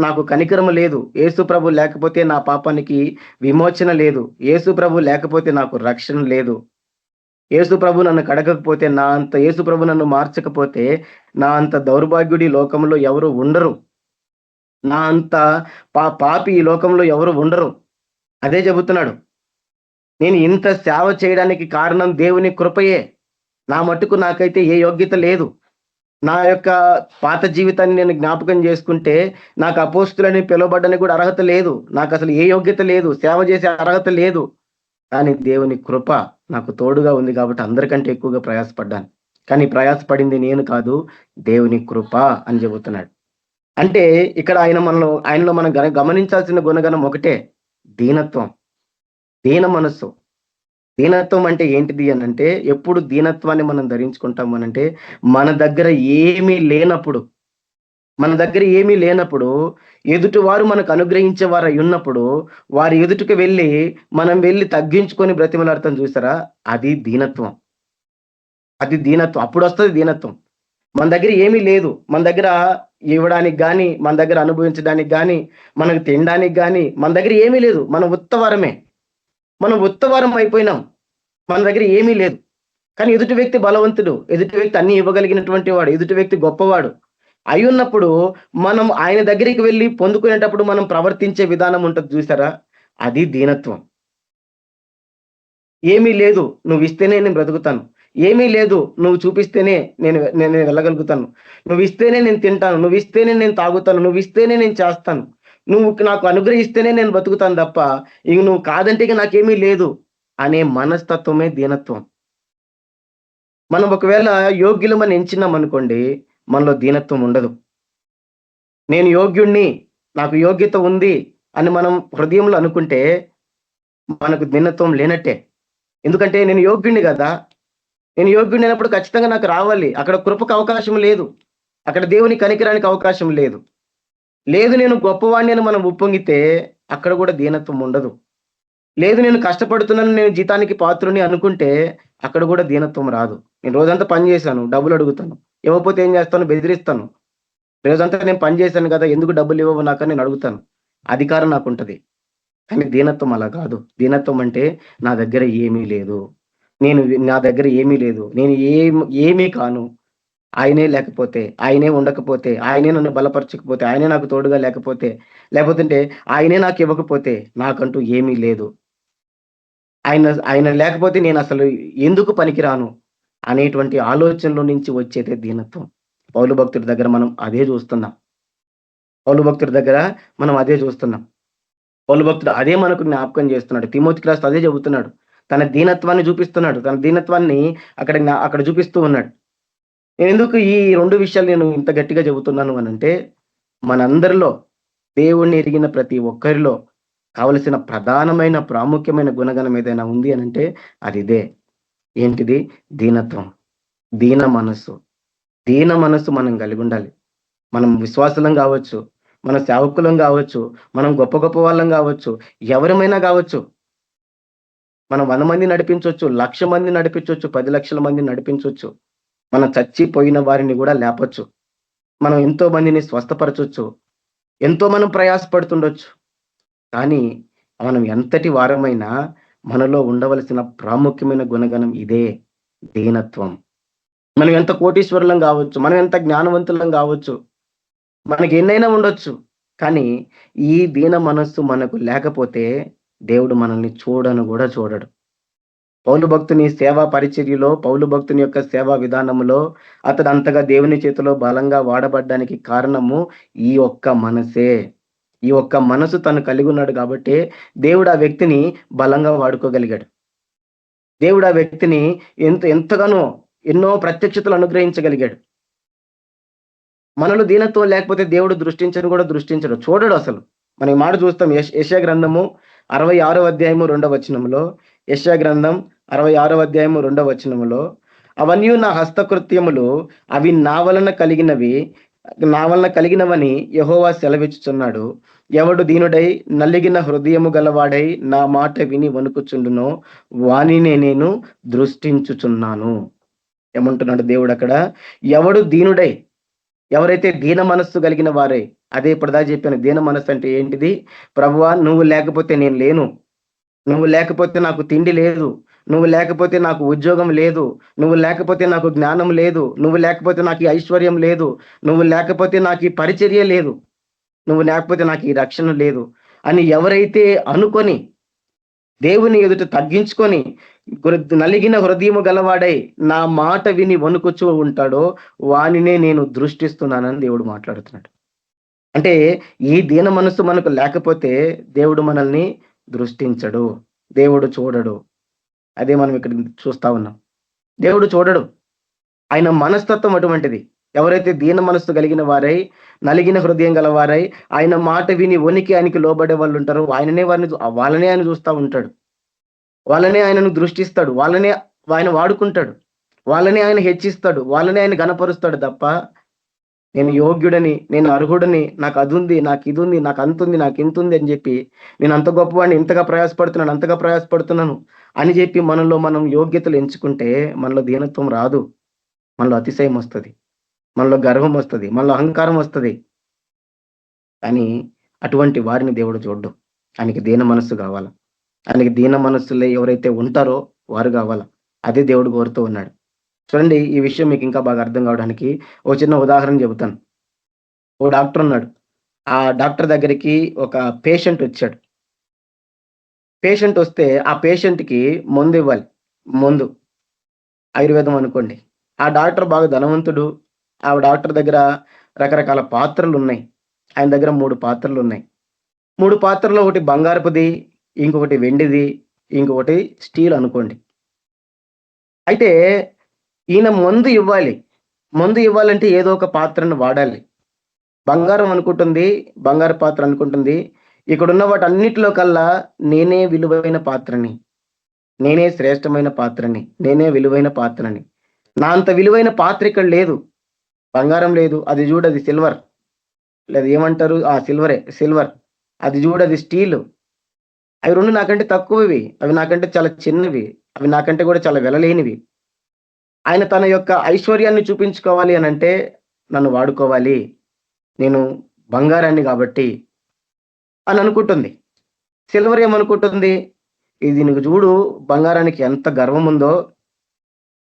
S4: నాకు కనికరము లేదు, యేసు ప్రభు లేకపోతే నా పాపానికి విమోచన లేదు, యేసు ప్రభు లేకపోతే నాకు రక్షణ లేదు, యేసు ప్రభు నన్ను కడగకపోతే, యేసు ప్రభు నన్ను మార్చకపోతే నా అంత దౌర్భాగ్యుడి లోకంలో ఎవరు ఉండరు, నా అంత పాపి ఈ లోకంలో ఎవరు ఉండరు. అదే చెబుతున్నాడు. నేను ఇంత సేవ చేయడానికి కారణం దేవుని కృపయే. నా మట్టుకు నాకైతే ఏ యోగ్యత లేదు. నా యొక్క పాత జీవితాన్ని నేను జ్ఞాపకం చేసుకుంటే నాకు అపోస్తులని పిలువబడ్డానికి కూడా అర్హత లేదు, నాకు అసలు ఏ యోగ్యత లేదు, సేవ చేసే అర్హత లేదు. కానీ దేవుని కృప నాకు తోడుగా ఉంది కాబట్టి అందరికంటే ఎక్కువగా ప్రయాసపడ్డాను. కానీ ప్రయాసపడింది నేను కాదు, దేవుని కృప అని చెబుతున్నాడు. అంటే ఇక్కడ ఆయనలో మనం గమనించాల్సిన గుణగణం ఒకటే, దీనత్వం, దీన మనస్సు. దీనత్వం అంటే ఏంటిది అని అంటే, ఎప్పుడు దీనత్వాన్ని మనం ధరించుకుంటాము అనంటే, మన దగ్గర ఏమీ లేనప్పుడు ఎదుటి వారు మనకు అనుగ్రహించే వారు ఉన్నప్పుడు వారి ఎదుటికి మనం వెళ్ళి తగ్గించుకొని బ్రతిమలాడతాం చూసారా, అది దీనత్వం. అప్పుడు వస్తుంది దీనత్వం. మన దగ్గర ఏమీ లేదు, మన దగ్గర ఇవ్వడానికి కానీ, మన దగ్గర అనుభవించడానికి కానీ, మనకు తినడానికి కానీ మన దగ్గర ఏమీ లేదు. మనం ఉత్తవారం అయిపోయినాం, మన దగ్గర ఏమీ లేదు. కానీ ఎదుటి వ్యక్తి బలవంతుడు, ఎదుటి వ్యక్తి అన్ని ఇవ్వగలిగినటువంటి వాడు, ఎదుటి వ్యక్తి గొప్పవాడు అయి ఉన్నప్పుడు మనం ఆయన దగ్గరికి వెళ్ళి పొందుకునేటప్పుడు మనం ప్రవర్తించే విధానం ఉంటుంది చూసారా, అది దీనత్వం. ఏమీ లేదు, నువ్వు ఇస్తేనే నేను బ్రతుకుతాను, ఏమీ లేదు నువ్వు చూపిస్తేనే నేను వెళ్ళగలుగుతాను, నువ్వు ఇస్తేనే నేను తింటాను, నువ్వు ఇస్తేనే నేను తాగుతాను, నువ్వు ఇస్తేనే నేను చేస్తాను, నువ్వు నాకు అనుగ్రహిస్తేనే నేను బ్రతుకుతాను తప్ప ఇంక నువ్వు కాదంటే ఇక నాకేమీ లేదు అనే మనస్తత్వమే దీనత్వం. మనం ఒకవేళ యోగ్యులమని ఎంచినాం అనుకోండి, మనలో దీనత్వం ఉండదు. నేను యోగ్యుణ్ణి, నాకు యోగ్యత ఉంది అని మనం హృదయంలో అనుకుంటే మనకు దీనత్వం లేనట్టే. ఎందుకంటే నేను యోగ్యుణ్ణి కదా, నేను యోగ్యుణ్ణి అయినప్పుడు ఖచ్చితంగా నాకు రావాలి. అక్కడ కృపకు అవకాశం లేదు, అక్కడ దేవుని కనికరానికి అవకాశం లేదు. నేను గొప్పవాణ్ణి అని మనం ఉప్పొంగితే అక్కడ కూడా దీనత్వం ఉండదు. లేదు నేను కష్టపడుతున్నాను, నేను జీతానికి పాత్రుని అనుకుంటే అక్కడ కూడా దీనత్వం రాదు. నేను రోజంతా పని చేశాను, డబ్బులు అడుగుతాను, ఇవ్వకపోతే ఏం చేస్తాను, బెదిరిస్తాను. రోజంతా నేను పని చేశాను కదా, ఎందుకు డబ్బులు ఇవ్వవు నాకని నేను అడుగుతాను, అధికారం నాకు ఉంటుంది. కానీ దీనత్వం అలా కాదు. దీనత్వం అంటే నా దగ్గర ఏమీ లేదు, నేను ఏమీ కాను, ఆయనే లేకపోతే, ఆయనే ఉండకపోతే, ఆయనే నన్ను బలపరచకపోతే, ఆయనే నాకు తోడుగా లేకపోతే ఆయనే నాకు ఇవ్వకపోతే నాకంటూ ఏమీ లేదు, ఆయన లేకపోతే నేను అసలు ఎందుకు పనికిరాను అనేటువంటి ఆలోచనలో నుంచి వచ్చేదే దీనత్వం. పౌలు భక్తుడి దగ్గర మనం అదే చూస్తున్నాం. పౌలు భక్తుడు అదే మనకు జ్ఞాపకం చేస్తున్నాడు. తిమోతికి రాస్తూ అదే చెబుతున్నాడు. తన దీనత్వాన్ని చూపిస్తున్నాడు, తన దీనత్వాన్ని అక్కడ చూపిస్తూ ఉన్నాడు. నేను ఎందుకు ఈ రెండు విషయాలు నేను ఇంత గట్టిగా చెబుతున్నాను అనంటే, మనందరిలో దేవుణ్ణి ఎరిగిన ప్రతి ఒక్కరిలో కావలసిన ప్రధానమైన ప్రాముఖ్యమైన గుణగణం ఏదైనా ఉంది అనంటే అది ఇదే. ఏంటిది? దీనత్వం, దీన మనస్సు మనం కలిగి ఉండాలి. మనం విశ్వాసులం కావచ్చు, మన సేవకులం కావచ్చు, మనం గొప్ప వాళ్ళం కావచ్చు, ఎవరమైనా కావచ్చు. మనం 100 మంది నడిపించవచ్చు, 1,00,000 మంది నడిపించవచ్చు, 10 లక్షల మంది నడిపించవచ్చు. మనం చచ్చిపోయిన వారిని కూడా లేపొచ్చు. మనం ఎంతో మందిని స్వస్థపరచొచ్చు, ఎంతో మనం ప్రయాసపడుతుండొచ్చు. కానీ మనం ఎంతటి వారమైనా మనలో ఉండవలసిన ప్రాముఖ్యమైన గుణగణం ఇదే, దీనత్వం. మనం ఎంత కోటీశ్వరులం కావచ్చు, మనం ఎంత జ్ఞానవంతులం కావచ్చు, మనకి ఎన్నైనా ఉండొచ్చు. కానీ ఈ దీన మనస్సు మనకు లేకపోతే దేవుడు మనల్ని చూడను కూడా చూడడు. పౌలు భక్తుని సేవా పరిచర్యలో, పౌలు భక్తుని యొక్క సేవా విధానంలో అతడు అంతగా దేవుని చేతిలో బలంగా వాడబడ్డానికి కారణము ఈ ఒక్క మనసే. ఈ ఒక్క మనసు తను కలిగి ఉన్నాడు కాబట్టి దేవుడు ఆ వ్యక్తిని బలంగా వాడుకోగలిగాడు. దేవుడు ఆ వ్యక్తిని ఎంతగానో ఎన్నో ప్రత్యక్షతలు అనుగ్రహించగలిగాడు. మనలో దీనత్వం లేకపోతే దేవుడు దృష్టించడు, చూడడు అసలు. మనం ఈ మాట చూస్తాం యెషయా గ్రంథము 66వ అధ్యాయము 2వ వచనంలో, యెషయా గ్రంథం 66వ అధ్యాయము 2వ వచనంలో, అవన్నీ నా హస్తకృత్యములు, అవి నా వలన కలిగినవని యెహోవా సెలవిచ్చుచున్నాడు. ఎవడు దీనుడై నలిగిన హృదయము గలవాడై నా మాట విని వణుకుచుండునో వానినే నేను దృష్టించుచున్నాను. ఏమంటున్నాడు దేవుడు అక్కడ? ఎవడు దీనుడై, ఎవరైతే దీన మనస్సు కలిగిన వారే, అదే ఇప్పటిదా చెప్పాను. దీన మనస్సు అంటే ఏంటిది? ప్రభువా, నువ్వు లేకపోతే నేను లేను, నువ్వు లేకపోతే నాకు తిండి లేదు, నువ్వు లేకపోతే నాకు ఉద్యోగం లేదు, నువ్వు లేకపోతే నాకు జ్ఞానం లేదు, నువ్వు లేకపోతే నాకు ఈ ఐశ్వర్యం లేదు, నువ్వు లేకపోతే నాకు ఈ పరిచర్య లేదు, నువ్వు లేకపోతే నాకు ఈ రక్షణ లేదు అని ఎవరైతే అనుకొని దేవుని ఎదుట తగ్గించుకొని నలిగిన హృదయము గలవాడై నా మాట విని వణుకుచూ ఉంటాడో వానినే నేను దృష్టిస్తున్నానని దేవుడు మాట్లాడుతున్నాడు. అంటే ఈ దీన మనస్సు మనకు లేకపోతే దేవుడు మనల్ని దృష్టించడు, దేవుడు చూడడు. అదే మనం ఇక్కడ చూస్తా ఉన్నాం. దేవుడు చూడడు, ఆయన మనస్తత్వం అటువంటిది. ఎవరైతే దీన మనస్సు కలిగిన వారై నలిగిన హృదయం గలవారై ఆయన మాట విని వణికి ఆయనకి లోబడే వాళ్ళు ఉంటారో వాళ్ళనే ఆయన చూస్తూ ఉంటాడు, వాళ్ళనే ఆయనను దృష్టిస్తాడు, వాళ్ళనే ఆయన వాడుకుంటాడు, వాళ్ళనే ఆయన హెచ్చిస్తాడు, వాళ్ళనే ఆయన గణపరుస్తాడు తప్ప నేను యోగ్యుడని, నేను అర్హుడని, నాకు అది ఉంది, నాకు ఇది ఉంది, నాకు అంతుంది, నాకు ఇంత ఉంది అని చెప్పి, నేను అంత గొప్పవాడిని, అంతగా ప్రయాసపడుతున్నాను అని చెప్పి మనలో మనం యోగ్యతలు ఎంచుకుంటే మనలో దీనత్వం రాదు, మనలో అతిశయం వస్తుంది, మనలో గర్వం వస్తుంది, మనలో అహంకారం వస్తుంది. కానీ అటువంటి వారిని దేవుడు చూడ్డు. ఆయనకి దీన మనస్సు కావాలా, ఆయనకి దీన మనస్సులో ఎవరైతే ఉంటారో వారు కావాలా. అదే దేవుడు కోరుతూ ఉన్నాడు. చూడండి, ఈ విషయం మీకు ఇంకా బాగా అర్థం కావడానికి ఓ చిన్న ఉదాహరణ చెబుతాను. ఓ డాక్టర్ ఉన్నాడు. ఆ డాక్టర్ దగ్గరికి ఒక పేషెంట్ వచ్చాడు. పేషెంట్ వస్తే ఆ పేషెంట్కి మందు ఇవ్వాలి. మందు ఆయుర్వేదం అనుకోండి. ఆ డాక్టర్ బాగా ధనవంతుడు. ఆ డాక్టర్ దగ్గర రకరకాల పాత్రలు ఉన్నాయి. ఆయన దగ్గర 3 పాత్రలు ఉన్నాయి. 3 పాత్రలో ఒకటి బంగారపుది, ఇంకొకటి వెండిది, ఇంకొకటి స్టీల్ అనుకోండి. అయితే ఈయన మందు ఇవ్వాలంటే ఏదో ఒక పాత్రను వాడాలి. బంగారం అనుకుంటుంది, బంగారు పాత్ర అనుకుంటుంది, ఇక్కడున్న వాటన్నిటిలో కల్లా నేనే విలువైన పాత్రని, నేనే శ్రేష్టమైన పాత్రని, నేనే విలువైన పాత్రని. నా అంత విలువైన పాత్ర ఇక్కడ లేదు. బంగారం లేదు, అది చూడు, అది సిల్వర్, లేదు ఏమంటారు, సిల్వర్, అది చూడు, అది స్టీల్. అవి 2 నాకంటే తక్కువవి, అవి నాకంటే చాలా చిన్నవి, అవి నాకంటే కూడా చాలా వెలలేనివి. ఆయన తన యొక్క ఐశ్వర్యాన్ని చూపించుకోవాలి అని అంటే నన్ను వాడుకోవాలి, నేను బంగారాన్ని కాబట్టి అని అనుకుంటుంది. సిల్వర్ ఏమనుకుంటుంది, ఇది నీకు చూడు, బంగారానికి ఎంత గర్వం ఉందో,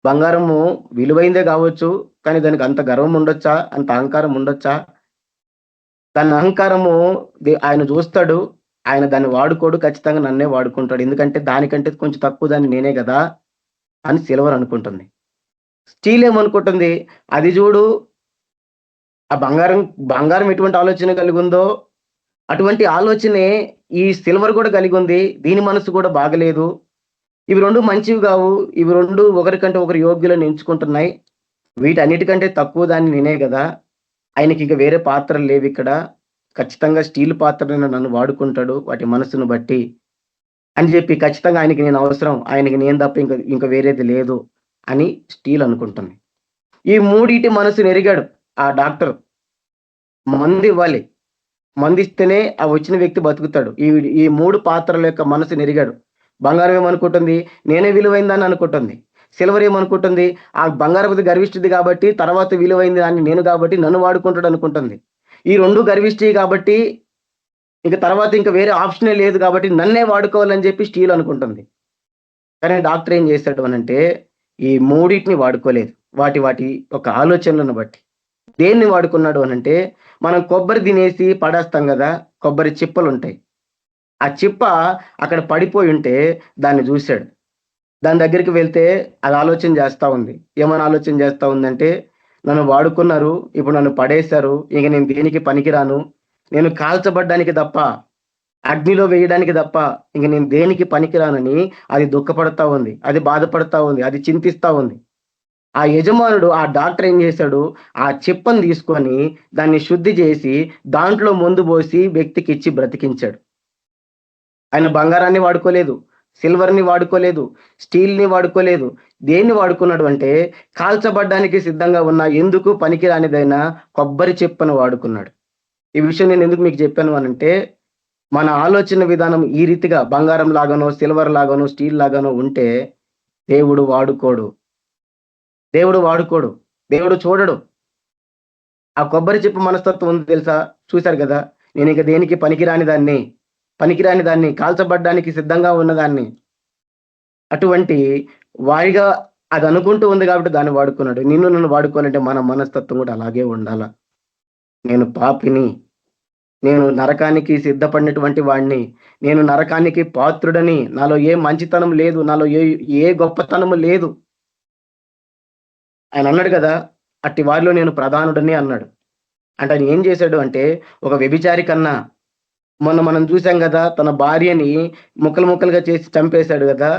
S4: బంగారము విలువైందే కావచ్చు, కానీ దానికి అంత గర్వం ఉండొచ్చా, అంత అహంకారం ఉండొచ్చా? దాని అహంకారము ఆయన చూస్తాడు, ఆయన దాన్ని వాడుకోడు, ఖచ్చితంగా నన్నే వాడుకుంటాడు, ఎందుకంటే దానికంటే కొంచెం తక్కువ దాన్ని నేనే కదా అని సిల్వర్ అనుకుంటుంది. స్టీల్ ఏమనుకుంటుంది, అది చూడు, ఆ బంగారం ఎటువంటి ఆలోచన కలిగి ఉందో అటువంటి ఆలోచనే ఈ సిల్వర్ కూడా కలిగి ఉంది, దీని మనసు కూడా బాగలేదు, ఇవి 2 మంచివి కావు, ఇవి 2 ఒకరికంటే ఒకరు యోగ్యులను ఎంచుకుంటున్నాయి, వీటన్నిటికంటే తక్కువ దాన్ని నేనే కదా, ఆయనకి ఇంకా వేరే పాత్రలు లేవు ఇక్కడ, ఖచ్చితంగా స్టీల్ పాత్రను నన్ను వాడుకుంటాడు వాటి మనసును బట్టి అని చెప్పి, ఖచ్చితంగా ఆయనకి నేను అవసరం, ఆయనకి నేను తప్ప ఇంకా వేరేది లేదు అని స్టీల్ అనుకుంటుంది. ఈ 3 మనసును ఎరిగాడు ఆ డాక్టర్. మందు ఇవ్వాలి, మందు ఇస్తేనే ఆ వచ్చిన వ్యక్తి బతుకుతాడు. ఈ 3 పాత్రల యొక్క మనసును ఎరిగాడు. బంగారం ఏమనుకుంటుంది, నేనే విలువైందని అనుకుంటుంది. సిల్వర్ ఏమనుకుంటుంది, ఆ బంగారపుది గర్విష్ఠిది కాబట్టి, తర్వాత విలువైంది దాన్ని నేను కాబట్టి నన్ను వాడుకుంటాడు అనుకుంటుంది. ఈ 2 గర్విష్ఠి కాబట్టి ఇంకా తర్వాత ఇంకా వేరే ఆప్షనే లేదు కాబట్టి నన్నే వాడుకోవాలని చెప్పి స్టీల్ అనుకుంటుంది. కానీ డాక్టర్ ఏం చేశాడు అనంటే ఈ 3 వాడుకోలేదు, వాటి ఒక ఆలోచనలను బట్టి. దేన్ని వాడుకున్నాడు అనంటే, మనం కొబ్బరి తినేసి పడేస్తాం కదా, కొబ్బరి చిప్పలు ఉంటాయి, ఆ చిప్ప అక్కడ పడిపోయి ఉంటే దాన్ని చూశాడు. దాని దగ్గరికి వెళ్తే అది ఆలోచన చేస్తా ఉంది. ఏమైనా ఆలోచన చేస్తా ఉందంటే, నన్ను వాడుకున్నారు, ఇప్పుడు నన్ను పడేశారు, ఇక నేను దేనికి పనికిరాను, నేను కాల్చబడ్డానికి తప్ప అగ్నిలో వేయడానికి తప్ప ఇంక నేను దేనికి పనికిరానని అది దుఃఖపడతా ఉంది, అది బాధపడతా ఉంది, అది చింతిస్తా ఉంది. ఆ యజమానుడు, ఆ డాక్టర్ ఏం చేశాడు, ఆ చిప్పను తీసుకొని దాన్ని శుద్ధి చేసి దాంట్లో మందు పోసి వ్యక్తికి ఇచ్చి బ్రతికించాడు. ఆయన బంగారాన్ని వాడుకోలేదు, సిల్వర్ని వాడుకోలేదు, స్టీల్ని వాడుకోలేదు. దేన్ని వాడుకున్నాడు అంటే కాల్చబడ్డానికి సిద్ధంగా ఉన్న ఎందుకు పనికిరానిదైనా కొబ్బరి చిప్పను వాడుకున్నాడు. ఈ విషయం నేను ఎందుకు మీకు చెప్పాను అనంటే, మన ఆలోచన విధానం ఈ రీతిగా బంగారం లాగానో, సిల్వర్ లాగానో, స్టీల్ లాగానో ఉంటే దేవుడు వాడుకోడు. దేవుడు చూడడు. ఆ కొబ్బరి చెప్పు మనస్తత్వం ఉంది తెలుసా? చూశారు కదా, నేను ఇక దేనికి పనికిరాని దాన్ని కాల్చబడ్డానికి సిద్ధంగా ఉన్నదాన్ని, అటువంటి వాడిగా అది అనుకుంటూ ఉంది కాబట్టి దాన్ని వాడుకున్నాడు. నన్ను వాడుకోవాలంటే మన మనస్తత్వం కూడా అలాగే ఉండాల. నేను పాపిని, నేను నరకానికి సిద్ధపడినటువంటి వాడిని, నేను నరకానికి పాత్రుడని, నాలో ఏ మంచితనం లేదు, నాలో ఏ గొప్పతనము లేదు. ఆయన అన్నాడు కదా, అట్టి వారిలో నేను ప్రధానుడని అన్నాడు. అంటే ఆయన ఏం చేశాడు అంటే, ఒక వ్యభిచారి కన్నా, మొన్న మనం చూసాం కదా, తన భార్యని ముక్కలుగా చేసి చంపేశాడు కదా,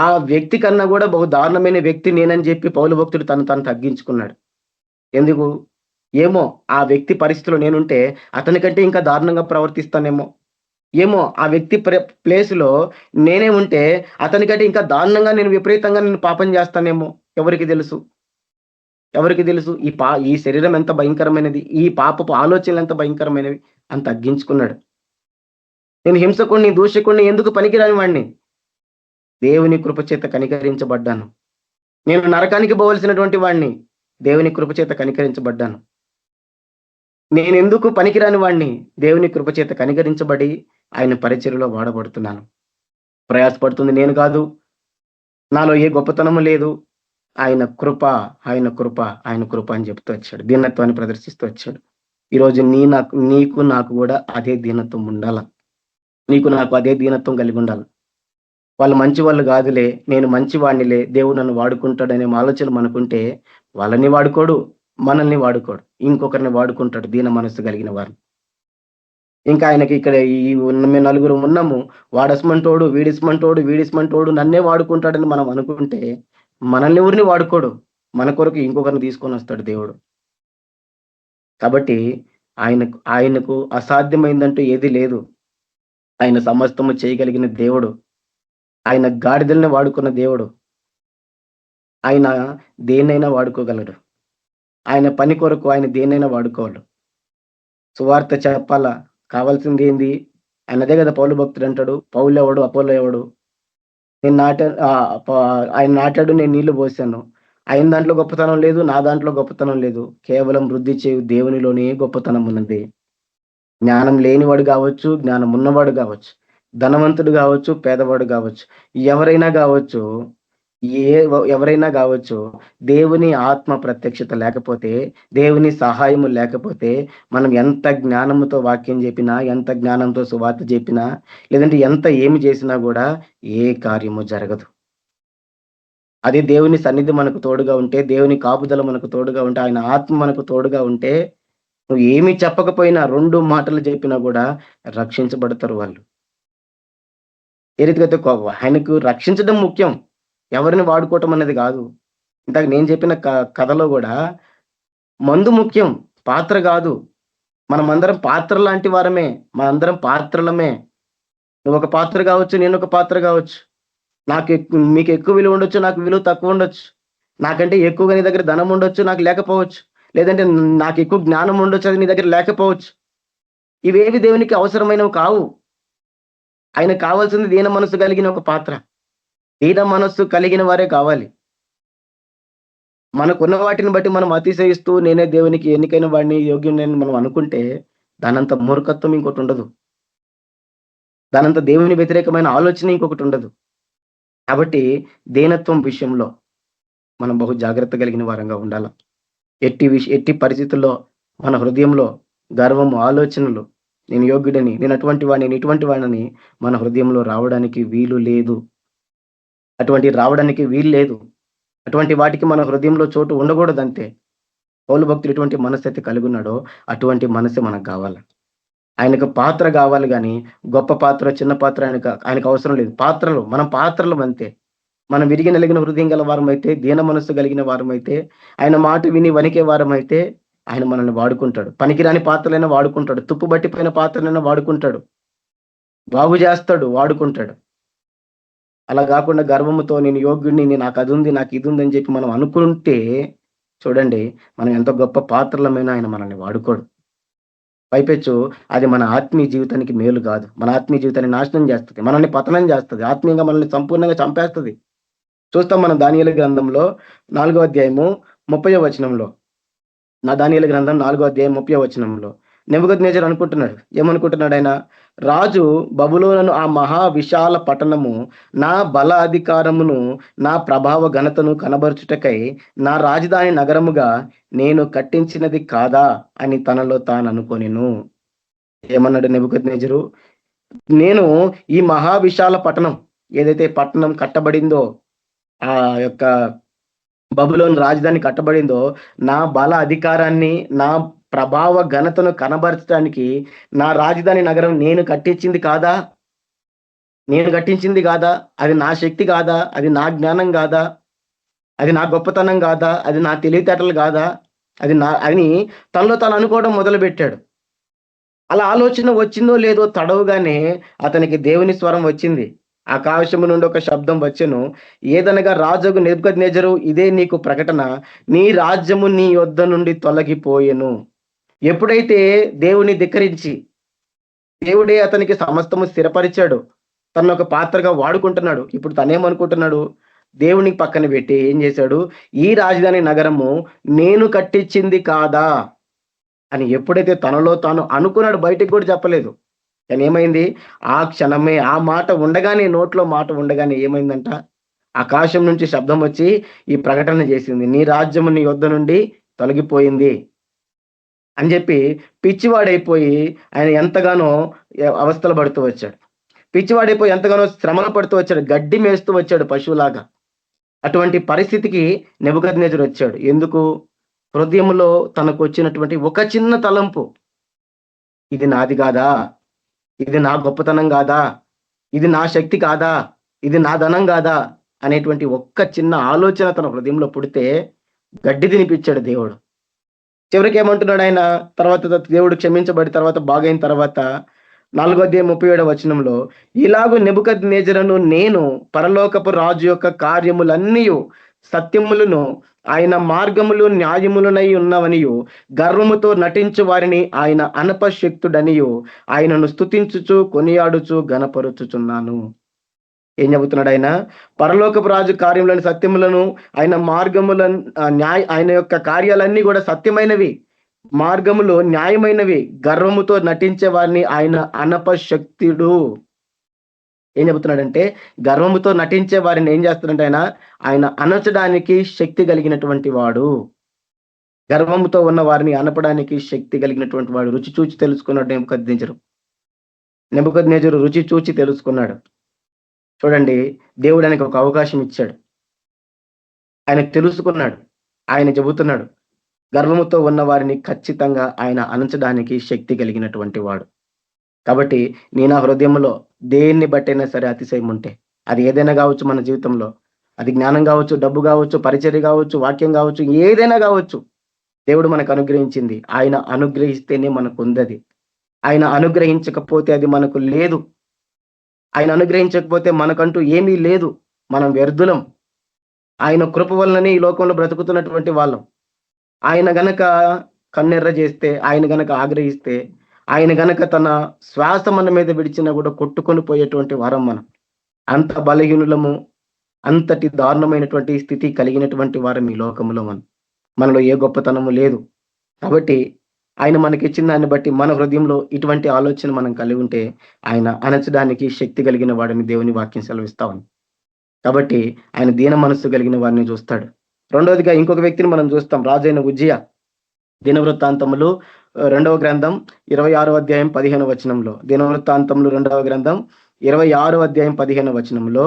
S4: ఆ వ్యక్తి కన్నా కూడా బహు దారుణమైన వ్యక్తి నేనని చెప్పి పౌలు భక్తుడు తను తగ్గించుకున్నాడు. ఎందుకు? ఏమో ఆ వ్యక్తి పరిస్థితిలో నేనుంటే అతనికంటే ఇంకా దారుణంగా ప్రవర్తిస్తానేమో, ఏమో ఆ వ్యక్తి ప్లేస్లో నేనే ఉంటే అతనికంటే ఇంకా దారుణంగా నేను విపరీతంగా నేను పాపం చేస్తానేమో. ఎవరికి తెలుసు? ఈ శరీరం ఎంత భయంకరమైనది, ఈ పాపపు ఆలోచనలు ఎంత భయంకరమైనవి అని తగ్గించుకున్నాడు. నేను హింసకుణ్ణి, దూషకుణ్ణి, ఎందుకు పనికిరాని వాడిని, దేవుని కృపచేత కనికరించబడ్డాను. నేను నరకానికి పోవలసినటువంటి వాడిని, దేవుని కృపచేత కనికరించబడ్డాను. నేను ఎందుకు పనికిరాని వాడిని, దేవుని కృపచేత కనికరించబడి ఆయన పరిచర్యలో వాడబడుతున్నాను. ప్రయాసపడుతుంది నేను కాదు, నాలో ఏ గొప్పతనము లేదు, ఆయన కృప అని చెప్తూ వచ్చాడు. దీనత్వాన్ని ప్రదర్శిస్తూ వచ్చాడు. ఈరోజు నీకు నాకు కూడా అదే దీనత్వం ఉండాల. నీకు నాకు అదే దీనత్వం కలిగి ఉండాలి. వాళ్ళు మంచి వాళ్ళు కాదులే, నేను మంచి వాడినిలే, దేవుడు నన్ను వాడుకుంటాడనే ఆలోచన మనకుంటే వాళ్ళని వాడుకోడు, మనల్ని వాడుకోడు, ఇంకొకరిని వాడుకుంటాడు దీన మనస్సు కలిగిన వారిని. ఇంకా ఆయనకి ఇక్కడ మేము నలుగురు ఉన్నాము, వాడస్మంటోడు, వీడిస్మంటోడు నన్నే వాడుకుంటాడని మనం అనుకుంటే మనల్ని ఎవరిని వాడుకోడు, మన కొరకు ఇంకొకరిని తీసుకొని వస్తాడు దేవుడు. కాబట్టి ఆయనకు అసాధ్యమైందంటూ ఏది లేదు. ఆయన సమస్తము చేయగలిగిన దేవుడు, ఆయన గాడిదల్ని వాడుకున్న దేవుడు, ఆయన దేన్నైనా వాడుకోగలడు. ఆయన పని కొరకు ఆయన దేన్నైనా వాడుకోవాలి. సువార్త చెప్పాలా, కావాల్సింది ఏంది? ఆయనదే కదా పౌలు భక్తుడు అంటాడు, పౌలు ఎవడు, అపోలో ఎవడు? ఆయన నాటాడు, నేను నీళ్లు పోసాను. ఆయన దాంట్లో గొప్పతనం లేదు, నా దాంట్లో గొప్పతనం లేదు. కేవలం వృద్ధి చేయు దేవునిలోనే గొప్పతనం ఉన్నది. జ్ఞానం లేనివాడు కావచ్చు, జ్ఞానం ఉన్నవాడు కావచ్చు, ధనవంతుడు కావచ్చు, పేదవాడు కావచ్చు, ఎవరైనా కావచ్చు, దేవుని ఆత్మ ప్రత్యక్షత లేకపోతే, దేవుని సహాయము లేకపోతే, మనం ఎంత జ్ఞానంతో వాక్యం చెప్పినా, ఎంత జ్ఞానంతో సువార్త చెప్పినా, లేదంటే ఎంత ఏమి చేసినా కూడా ఏ కార్యము జరగదు. అదే దేవుని సన్నిధి మనకు తోడుగా ఉంటే, దేవుని కాపుదల మనకు తోడుగా ఉంటే, ఆయన ఆత్మ మనకు తోడుగా ఉంటే, నువ్వు ఏమి చెప్పకపోయినా 2 మాటలు చెప్పినా కూడా రక్షించబడతారు వాళ్ళు. ఏ రీతిగా ఆయనకు రక్షించడం ముఖ్యం, ఎవరిని వాడుకోవటం అనేది కాదు. ఇందాక నేను చెప్పిన కథలో కూడా మందు ముఖ్యం, పాత్ర కాదు. మనమందరం పాత్ర లాంటి వారమే, మనందరం పాత్రలమే. నువ్వు ఒక పాత్ర కావచ్చు, నేను ఒక పాత్ర కావచ్చు. మీకు ఎక్కువ విలువ ఉండొచ్చు, నాకు విలువ తక్కువ ఉండొచ్చు. నాకంటే ఎక్కువగా నీ దగ్గర ధనం ఉండొచ్చు, నాకు లేకపోవచ్చు. లేదంటే నాకు ఎక్కువ జ్ఞానం ఉండొచ్చు, అది నీ దగ్గర లేకపోవచ్చు. ఇవేవి దేవునికి అవసరమైనవి కావు. ఆయన కావాల్సింది దీన మనస్సు కలిగిన ఒక పాత్ర, దీన మనస్సు కలిగిన వారే కావాలి. మనకున్న వాటిని బట్టి మనం అతిశయిస్తూ నేనే దేవునికి ఎన్నికైన వాడిని, యోగ్యుని మనం అనుకుంటే దానంత మూర్ఖత్వం ఇంకోటి ఉండదు, దానంత దేవుని వ్యతిరేకమైన ఆలోచన ఇంకొకటి ఉండదు. కాబట్టి దీనత్వం విషయంలో మనం బహు జాగ్రత్త కలిగిన వారంగా ఉండాలి. ఎట్టి పరిస్థితుల్లో మన హృదయంలో గర్వము, ఆలోచనలు, నేను యోగ్యుడని, నేను అటువంటి వాడిని, ఇటువంటి వాడిని మన హృదయంలో రావడానికి వీలు లేదు. అటువంటి వాటికి మన హృదయంలో చోటు ఉండకూడదు. అంతే. పౌలు భక్తులు ఎటువంటి మనసు అయితే కలిగి ఉన్నాడో అటువంటి మనసే మనకు కావాలి. ఆయనకు పాత్ర కావాలి కానీ గొప్ప పాత్ర చిన్న పాత్ర ఆయనకు అవసరం లేదు. మనం పాత్రలు అంతే. మనం విరిగి నలిగిన హృదయం గల వారమైతే, దీన మనస్సు కలిగిన వారమైతే, ఆయన మాట విని వణికే వారమైతే ఆయన మనల్ని వాడుకుంటాడు. పనికిరాని పాత్రలైనా వాడుకుంటాడు, తుప్పు పట్టిపోయిన పాత్రలైనా వాడుకుంటాడు, బాగు చేస్తాడు, వాడుకుంటాడు. అలా కాకుండా గర్వముతో నేను యోగ్యుడిని, నాకు అది ఉంది, నాకు ఇది ఉంది అని చెప్పి మనం అనుకుంటే చూడండి, మనం ఎంత గొప్ప పాత్రలమైనా ఆయన మనల్ని వాడుకోడు. పైపెచ్చు అది మన ఆత్మీయ జీవితానికి మేలు కాదు. మన ఆత్మీయ జీవితాన్ని నాశనం చేస్తుంది, మనల్ని పతనం చేస్తుంది, ఆత్మీయంగా మనల్ని సంపూర్ణంగా చంపేస్తుంది. చూస్తాం మనం దానియేలు గ్రంథంలో 4వ అధ్యాయము 30వ వచనంలో. దానియేలు గ్రంథం 4వ అధ్యాయం 30వ వచనంలో నెబుకద్నెజరు అనుకుంటున్నాడు. ఏమనుకుంటున్నాడు ఆయన? రాజు బబులోనును, ఆ మహా విశాల పట్టణము నా బల అధికారమును, నా ప్రభావ ఘనతను కనబరుచుటకై నా రాజధాని నగరముగా నేను కట్టించినది కాదా అని తనలో తాను అనుకొనెను. ఏమన్నాడు నెబుకద్నెజరు? నేను ఈ మహా విశాల పట్టణం, ఏదైతే పట్టణం కట్టబడిందో, ఆ యొక్క బబులోను రాజధాని కట్టబడిందో, నా బల అధికారాన్ని, నా ప్రభావ ఘనతను కనబరచడానికి నా రాజధాని నగరం నేను కట్టించింది కాదా? అది నా శక్తి కాదా? అది నా జ్ఞానం కాదా? అది నా గొప్పతనం కాదా? అది నా తెలివితేటలు కాదా? అని తనలో తాను అనుకోవడం మొదలుపెట్టాడు. అలా ఆలోచన వచ్చిందో లేదో తడవుగానే అతనికి దేవుని స్వరం వచ్చింది. ఆకాశము నుండి ఒక శబ్దం వచ్చెను. ఏదనగా, రాజుకు నెబుకద్నెజరు, ఇదే నీకు ప్రకటన, నీ రాజ్యము నీ యొద్ద నుండి తొలగిపోయెను. ఎప్పుడైతే దేవుని ధిక్కరించి, దేవుడే అతనికి సమస్తము స్థిరపరిచాడు, తను ఒక పాత్రగా వాడుకుంటున్నాడు. ఇప్పుడు తనేమనుకుంటున్నాడు? దేవునికి పక్కన పెట్టి ఏం చేశాడు? ఈ రాజధాని నగరము నేను కట్టించింది కాదా అని ఎప్పుడైతే తనలో తాను అనుకున్నాడు, బయటికి కూడా చెప్పలేదు. కానీ ఏమైంది? ఆ క్షణమే, ఆ మాట ఉండగానే, నోట్లో మాట ఉండగానే ఏమైందంట? ఆకాశం నుంచి శబ్దం వచ్చి ఈ ప్రకటన చేసింది, నీ రాజ్యము నీ యొద్ద నుండి తొలగిపోయింది అని చెప్పి పిచ్చివాడైపోయి ఆయన ఎంతగానో అవస్థలు పడుతూ వచ్చాడు. పిచ్చివాడైపోయి ఎంతగానో శ్రమలు పడుతూ వచ్చాడు, గడ్డి మేస్తూ వచ్చాడు పశువులాగా. అటువంటి పరిస్థితికి నెబుకద్నెజరు వచ్చాడు. ఎందుకు? హృదయంలో తనకు వచ్చినటువంటి ఒక చిన్న తలంపు, ఇది నాది కాదా? ఇది నా గొప్పతనం కాదా? ఇది నా శక్తి కాదా? ఇది నా ధనం కాదా? అనేటువంటి ఒక్క చిన్న ఆలోచన తన హృదయంలో పుడితే గడ్డి తినిపించాడు దేవుడు. చివరికి ఏమంటున్నాడు ఆయన? తర్వాత దేవుడు క్షమించబడి తర్వాత బాగైన తర్వాత 4వ అధ్యాయం 37వ వచనంలో, ఇలాగూ నెబుకద్నెజరును నేను పరలోకపు రాజు యొక్క కార్యములన్నీ సత్యములను, ఆయన మార్గములు న్యాయములనై ఉన్నవనియు, గర్వముతో నటించు వారిని ఆయన అనపశక్తుడనియు, ఆయనను స్తుతించుచు కొనియాడుచు గణపరుచుచున్నాను. ఏం చెబుతున్నాడు ఆయన? పరలోకపు రాజు కార్యములను, సత్యములను, ఆయన మార్గములను, ఆయన యొక్క కార్యాలన్నీ కూడా సత్యమైనవి, మార్గములు న్యాయమైనవి, గర్వముతో నటించే వారిని ఆయన అనపశక్తుడు. ఏం చెబుతున్నాడంటే, గర్వముతో నటించే వారిని ఏం చేస్తున్నాడంటే ఆయన అనచడానికి శక్తి కలిగినటువంటి వాడు. గర్వముతో ఉన్న వారిని అనపడానికి శక్తి కలిగినటువంటి వాడు. రుచి చూచి తెలుసుకున్నాడు నెబుకద్నెజరు రుచి చూచి తెలుసుకున్నాడు. చూడండి, దేవుడు ఆయనకు ఒక అవకాశం ఇచ్చాడు. ఆయన తెలుసుకున్నాడు. ఆయన చెబుతున్నాడు, గర్వముతో ఉన్న వారిని ఖచ్చితంగా ఆయన అణచడానికి శక్తి కలిగినటువంటి వాడు. కాబట్టి నీ నా హృదయంలో దేన్ని బట్టైనా సరే అతిశయం ఉంటే, అది ఏదైనా కావచ్చు, మన జీవితంలో అది జ్ఞానం కావచ్చు, డబ్బు కావచ్చు, పరిచర్య కావచ్చు, వాక్యం కావచ్చు, ఏదైనా కావచ్చు, దేవుడు మనకు అనుగ్రహించింది. ఆయన అనుగ్రహిస్తేనే మనకు ఉందది. ఆయన అనుగ్రహించకపోతే అది మనకు లేదు. ఆయన అనుగ్రహించకపోతే మనకంటూ ఏమీ లేదు. మనం వ్యర్థులం. ఆయన కృప వలననే ఈ లోకంలో బ్రతుకుతున్నటువంటి వాళ్ళం. ఆయన గనక కన్నెర్ర చేస్తే, ఆయన గనక ఆగ్రహిస్తే, ఆయన గనక తన శ్వాస మన మీద విడిచినా కూడా కొట్టుకొని పోయేటువంటి వారం మనం. అంత బలహీనులము, అంతటి దారుణమైనటువంటి స్థితి కలిగినటువంటి వారం ఈ లోకంలో మనలో ఏ గొప్పతనము లేదు. కాబట్టి ఆయన మనకిచ్చిన దాన్ని బట్టి మన హృదయంలో ఇటువంటి ఆలోచన మనం కలిగి ఉంటే ఆయన అణచడానికి శక్తి కలిగిన వాడిని దేవుని వాక్యం సెలవిస్తా ఉంది. కాబట్టి ఆయన దీన మనస్సు కలిగిన వారిని చూస్తాడు. రెండవదిగా ఇంకొక వ్యక్తిని మనం చూస్తాం, రాజైన ఉజ్జియా. దినవృత్తాంతములు 2వ గ్రంథం 26వ అధ్యాయం 15వ వచనంలో, దినవృత్తాంతములు 2వ గ్రంథం 26వ అధ్యాయం 15వ వచనంలో,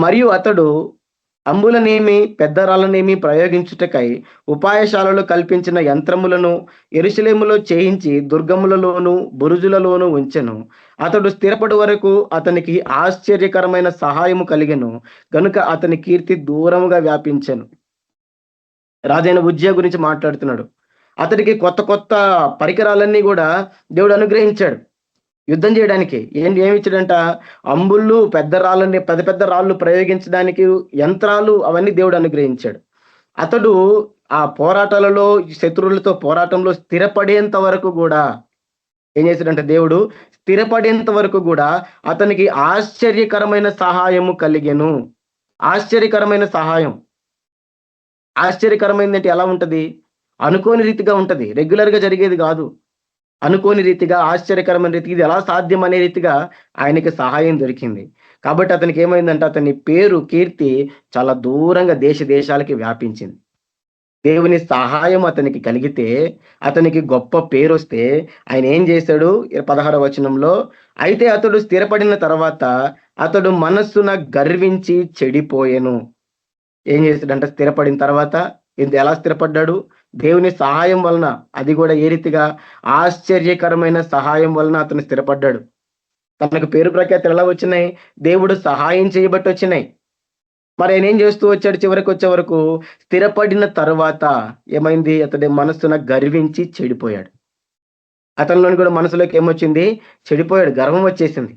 S4: మరియు అతడు అంబులనేమి పెద్ద రాళ్ళనేమి ప్రయోగించుటకై ఉపాయశాలలో కల్పించిన యంత్రములను యెరూషలేములో చేయించి దుర్గములలోను బురుజులలోను ఉంచెను. అతడు స్థిరపడు వరకు అతనికి ఆశ్చర్యకరమైన సహాయము కలిగెను గనుక అతని కీర్తి దూరముగా వ్యాపించెను. రాజైన ఉజ్జియా గురించి మాట్లాడుతున్నాడు. అతడికి కొత్త కొత్త పరికరాలన్నీ కూడా దేవుడు అనుగ్రహించాడు యుద్ధం చేయడానికి. ఏమి ఇచ్చాడంట? అంబుళ్ళు, పెద్ద రాళ్ళని, పెద్ద పెద్ద రాళ్ళు ప్రయోగించడానికి యంత్రాలు, అవన్నీ దేవుడు అనుగ్రహించాడు. అతడు ఆ పోరాటాలలో, శత్రువులతో పోరాటంలో స్థిరపడేంత వరకు కూడా ఏం చేశాడంటే దేవుడు స్థిరపడేంత వరకు కూడా అతనికి ఆశ్చర్యకరమైన సహాయము కలిగెను. ఆశ్చర్యకరమైన సహాయం. ఆశ్చర్యకరమైనది ఎలా ఉంటది? అనుకోని రీతిగా ఉంటది, రెగ్యులర్ గా జరిగేది కాదు. అనుకోని రీతిగా, ఆశ్చర్యకరమైన రీతిగా, ఇది ఎలా సాధ్యం అనే రీతిగా ఆయనకి సహాయం దొరికింది. కాబట్టి అతనికి ఏమైందంటే అతని పేరు, కీర్తి చాలా దూరంగా దేశ దేశాలకి వ్యాపించింది. దేవుని సహాయం అతనికి కలిగితే, అతనికి గొప్ప పేరు వస్తే ఆయన ఏం చేశాడు? 16వ వచనంలో, అయితే అతడు స్థిరపడిన తర్వాత అతడు మనస్సున గర్వించి చెడిపోయెను. ఏం చేశాడంటే స్థిరపడిన తర్వాత ఎలా స్థిరపడ్డాడు? దేవుని సహాయం వలన. అది కూడా ఏ రీతిగా? ఆశ్చర్యకరమైన సహాయం వలన అతను స్థిరపడ్డాడు. తనకు పేరు ప్రఖ్యాతులు ఎలా వచ్చినాయి? దేవుడు సహాయం చేయబట్టి వచ్చినాయి. మరి ఆయన ఏం చేస్తూ వచ్చాడు? చివరికి వచ్చే వరకు స్థిరపడిన తర్వాత ఏమైంది? అతడి మనస్సున గర్వించి చెడిపోయాడు. అతనిలోని కూడా మనసులోకి ఏమొచ్చింది? చెడిపోయాడు, గర్వం వచ్చేసింది.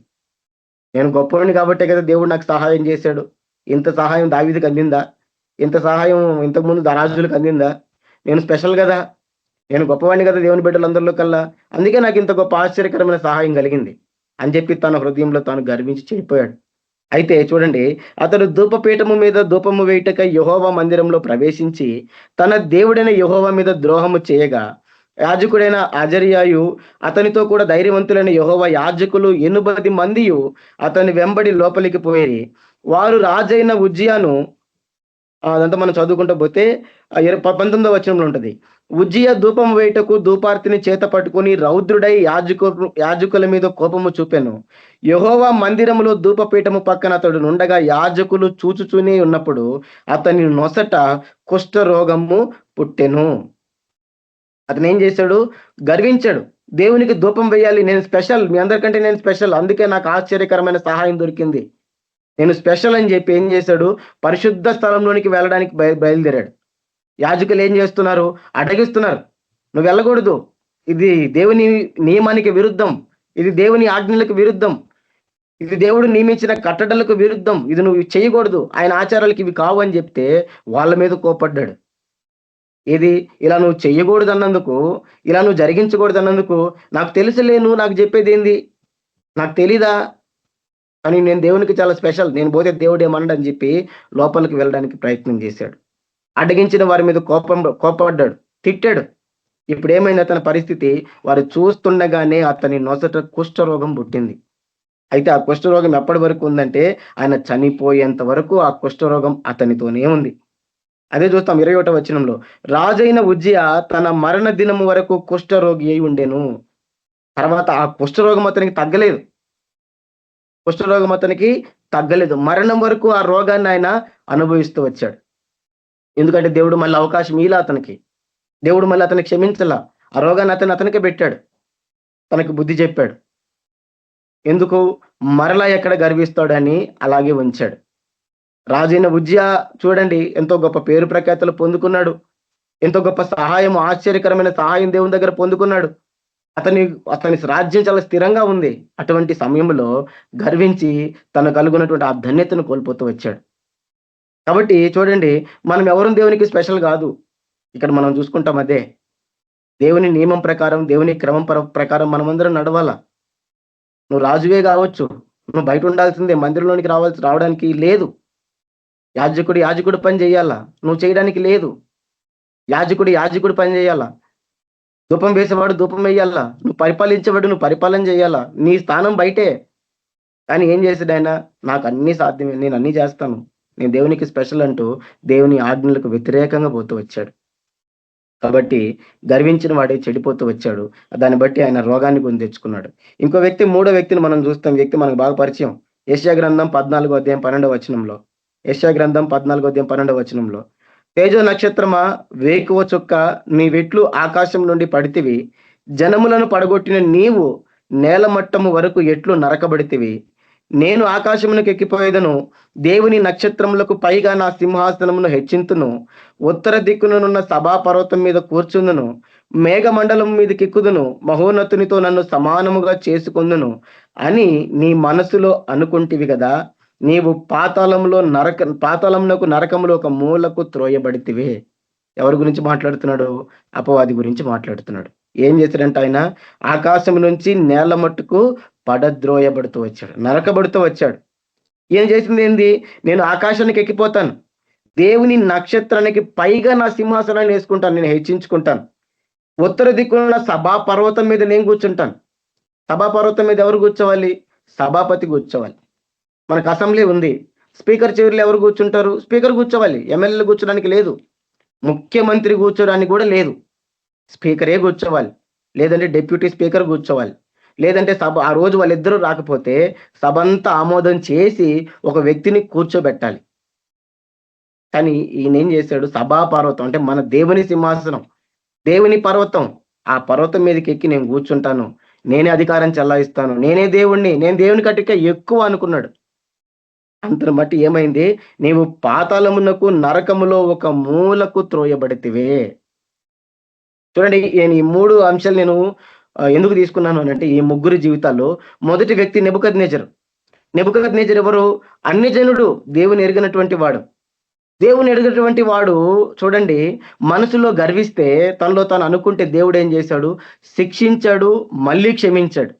S4: నేను గొప్పవాడిని కాబట్టే కదా దేవుడు నాకు సహాయం చేశాడు. ఇంత సహాయం దావీదుకి అందిందా? ఇంత సహాయం ఇంతకుముందు రాజులకు అందిందా? నేను స్పెషల్ కదా, నేను గొప్పవాడిని కదా దేవుని బిడ్డలందరిలో కల్లా, అందుకే నాకు ఇంత గొప్ప ఆశ్చర్యకరమైన సహాయం కలిగింది అని చెప్పి తన హృదయంలో తాను గర్వించి చెడిపోయాడు. అయితే చూడండి, అతడు ధూపపీఠము మీద ధూపము వేయుటకై యెహోవా మందిరంలో ప్రవేశించి తన దేవుడైన యెహోవా మీద ద్రోహము చేయగా, యాజకుడైన అజర్యాయు అతనితో కూడా ధైర్యవంతులైన యెహోవా యాజకులు 80 మంది అతని వెంబడి లోపలికి పోయి, వారు రాజైన ఉజ్జియాను, అదంతా మనం చదువుకుంటూ పోతే 19వ వచనంలో ఉంటది, ఉజ్జియా ధూపం వేయుటకు ధూపార్తిని చేత పట్టుకుని రౌద్రుడై యాజకుల మీద కోపము చూపెను. యెహోవా మందిరములో ధూపపీఠము పక్కన అతడు నుండగా యాజకులు చూచుచూనే ఉన్నప్పుడు అతని నొసట కుష్ఠరోగము పుట్టెను. అతను ఏం చేశాడు? గర్వించాడు. దేవునికి ధూపం వేయాలి, నేను స్పెషల్, మీ అందరికంటే నేను స్పెషల్, అందుకే నాకు ఆశ్చర్యకరమైన సహాయం దొరికింది, నేను స్పెషల్ అని చెప్పి ఏం చేశాడు? పరిశుద్ధ స్థలంలోనికి వెళ్ళడానికి బయలుదేరాడు. యాజకులు ఏం చేస్తున్నారు? అడ్డగిస్తున్నారు. నువ్వు వెళ్ళకూడదు, ఇది దేవుని నియమానికి విరుద్ధం, ఇది దేవుని ఆజ్ఞలకు విరుద్ధం, ఇది దేవుడు నియమించిన కట్టడలకు విరుద్ధం, ఇది నువ్వు చేయకూడదు, ఆయన ఆచారాలకు ఇవి కావు అని చెప్తే వాళ్ళ మీద కోపడ్డాడు. ఇది ఇలా నువ్వు చెయ్యకూడదు అన్నందుకు, ఇలా నువ్వు జరిగించకూడదు అన్నందుకు, నాకు తెలుసులే, నువ్వు నాకు చెప్పేది ఏంది, నాకు తెలీదా, అని నేను దేవునికి చాలా స్పెషల్, నేను పోతే దేవుడు ఏమన్నాడు అని చెప్పి లోపలికి వెళ్ళడానికి ప్రయత్నం చేశాడు. అడ్డగించిన వారి మీద కోపడ్డాడు, తిట్టాడు. ఇప్పుడు ఏమైంది అతని పరిస్థితి? వారు చూస్తుండగానే అతని నొసట కుష్ఠరోగం పుట్టింది. అయితే ఆ కుష్ఠరోగం ఎప్పటి వరకు ఉందంటే ఆయన చనిపోయేంత వరకు ఆ కుష్ఠరోగం అతనితోనే ఉంది. అదే చూస్తాం 21వ వచనంలో, రాజైన ఉజ్జియా తన మరణ దినము వరకు కుష్ఠరోగి అయి ఉండెను. తర్వాత ఆ కుష్ఠరోగం అతనికి తగ్గలేదు. కుష్ఠరోగం అతనికి తగ్గలేదు, మరణం వరకు ఆ రోగాన్ని ఆయన అనుభవిస్తూ వచ్చాడు. ఎందుకంటే దేవుడు మళ్ళీ అవకాశం ఇలా అతనికి, దేవుడు మళ్ళీ అతనికి క్షమించలా, ఆ రోగాన్ని అతనికే పెట్టాడు, తనకి బుద్ధి చెప్పాడు. ఎందుకు? మరలా ఎక్కడ గర్విస్తాడని అలాగే ఉంచాడు. రాజైన ఉజ్జియా చూడండి, ఎంతో గొప్ప పేరు ప్రఖ్యాతలు పొందుకున్నాడు, ఎంతో గొప్ప సహాయం, ఆశ్చర్యకరమైన సహాయం దేవుని దగ్గర పొందుకున్నాడు. అతని రాజ్యం చాలా స్థిరంగా ఉంది. అటువంటి సమయంలో గర్వించి తను కలుగున్నటువంటి ఆ ధన్యతను కోల్పోతూ వచ్చాడు. కాబట్టి చూడండి, మనం ఎవరు దేవునికి స్పెషల్ కాదు. ఇక్కడ మనం చూసుకుంటాం అదే దేవుని నియమం ప్రకారం, దేవుని క్రమం ప్రకారం మనమందరం నడవాలా. నువ్వు రాజువే కావచ్చు, నువ్వు బయట ఉండాల్సిందే, మందిరంలోనికి రావడానికి లేదు. యాజకుడు పని చేయాలా, నువ్వు చేయడానికి లేదు. యాజకుడు పని చేయాలా, ధూపం వేసేవాడు ధూపం వేయాలా, నువ్వు పరిపాలించేవాడు నువ్వు పరిపాలన చేయాలా, నీ స్థానం బయటే. కానీ ఏం చేశాడు ఆయన? నాకు అన్ని సాధ్యమే, నేను అన్ని చేస్తాను, నేను దేవునికి స్పెషల్ అంటూ దేవుని ఆజ్ఞలకు వ్యతిరేకంగా పోతూ వచ్చాడు. కాబట్టి గర్వించిన వాడే చెడిపోతూ వచ్చాడు. దాన్ని బట్టి ఆయన రోగాన్ని కొని తెచ్చుకున్నాడు. ఇంకో వ్యక్తి, మూడో వ్యక్తిని మనం చూస్తాం. వ్యక్తి మనకు బాగా పరిచయం. యెషయా గ్రంథం 14వ అధ్యాయం 12వ వచనంలో, యెషయా గ్రంథం 14:12 తేజో నక్షత్రమా, వేకువ చుక్క, నీ వెట్లు ఆకాశం నుండి పడితివి. జనములను పడగొట్టిన నీవు నేల మట్టము వరకు ఎట్లు నరకబడితివి. నేను ఆకాశమునకు ఎక్కిపోయేదను, దేవుని నక్షత్రములకు పైగా నా సింహాసనమును హెచ్చింతును. ఉత్తర దిక్కునున్న సభాపర్వతం మీద కూర్చుందును, మేఘమండలం మీదకి ఎక్కుదును, మహోన్నతునితో నన్ను సమానముగా చేసుకుందును అని నీ మనసులో అనుకుంటివి కదా. నీవు పాతాళమునకు నరకములో ఒక మూలకు త్రోయబడితివే. ఎవరి గురించి మాట్లాడుతున్నాడు? అపవాది గురించి మాట్లాడుతున్నాడు. ఏం చేశాడంటే ఆయన ఆకాశం నుంచి నేల మట్టుకు పడద్రోయబడుతూ వచ్చాడు, నరకబడుతూ వచ్చాడు. ఏం చేసింది ఏంది? నేను ఆకాశానికి ఎక్కిపోతాను, దేవుని నక్షత్రానికి పైగా నా సింహాసనాన్ని వేసుకుంటాను, నేను హెచ్చించుకుంటాను. ఉత్తర దిక్కున సభా పర్వతం మీద నేను కూర్చుంటాను. సభా పర్వతం మీద ఎవరు కూర్చోవాలి? సభాపతి కూర్చోవాలి. మనకు అసెంబ్లీ ఉంది, స్పీకర్ చివరిలో ఎవరు కూర్చుంటారు? స్పీకర్ కూర్చోవాలి. ఎమ్మెల్యేలు కూర్చోడానికి లేదు, ముఖ్యమంత్రి కూర్చోడానికి కూడా లేదు, స్పీకరే కూర్చోవాలి. లేదంటే డిప్యూటీ స్పీకర్ కూర్చోవాలి. లేదంటే సభ ఆ రోజు వాళ్ళిద్దరూ రాకపోతే సభ అంతా ఆమోదం చేసి ఒక వ్యక్తిని కూర్చోబెట్టాలి. కానీ ఈయన ఏం చేశాడు? సభా పర్వతం అంటే మన దేవుని సింహాసనం, దేవుని పర్వతం, ఆ పర్వతం మీదకి ఎక్కి నేను కూర్చుంటాను, నేనే అధికారం చెల్లాయిస్తాను, నేనే దేవుణ్ణి, నేను దేవుని కంటే ఎక్కువ అనుకున్నాడు. అంతను బట్టి ఏమైంది? నీవు పాతాళమునకు నరకములో ఒక మూలకు త్రోయబడితివే. చూడండి, నేను ఈ 3 అంశాలు నేను ఎందుకు తీసుకున్నాను అని అంటే, ఈ ముగ్గురు జీవితాల్లో మొదటి వ్యక్తి నెబుకద్నెజరు. నెబుకద్నెజరు ఎవరు? అన్ని జనుడు, దేవుని ఎరిగినటువంటి వాడు. దేవుని ఎరిగినటువంటి వాడు చూడండి, మనసులో గర్విస్తే, తనలో తాను అనుకుంటే దేవుడు ఏం చేశాడు? శిక్షించాడు, మళ్ళీ క్షమించాడు.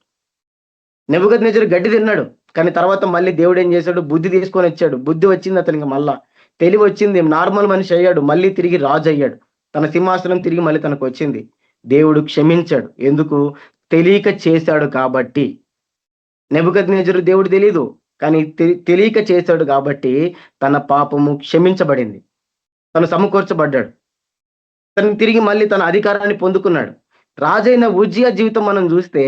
S4: నెబుకద్నెజరు గడ్డి తిన్నాడు, కానీ తర్వాత మళ్ళీ దేవుడు ఏం చేశాడు? బుద్ధి తీసుకొని వచ్చాడు. బుద్ధి వచ్చింది అతనికి, మళ్ళా తెలివి వచ్చింది, నార్మల్ మనిషి అయ్యాడు, మళ్ళీ తిరిగి రాజు అయ్యాడు. తన సింహాసనం తిరిగి మళ్ళీ తనకు వచ్చింది. దేవుడు క్షమించాడు. ఎందుకు? తెలియక చేశాడు కాబట్టి. నెబుకద్నెజరు దేవుడు తెలీదు, కానీ తెలియక చేశాడు కాబట్టి తన పాపము క్షమించబడింది, తను సమకూర్చబడ్డాడు, తను తిరిగి మళ్ళీ తన అధికారాన్ని పొందుకున్నాడు. రాజైన ఉజ్జియా జీవితం మనం చూస్తే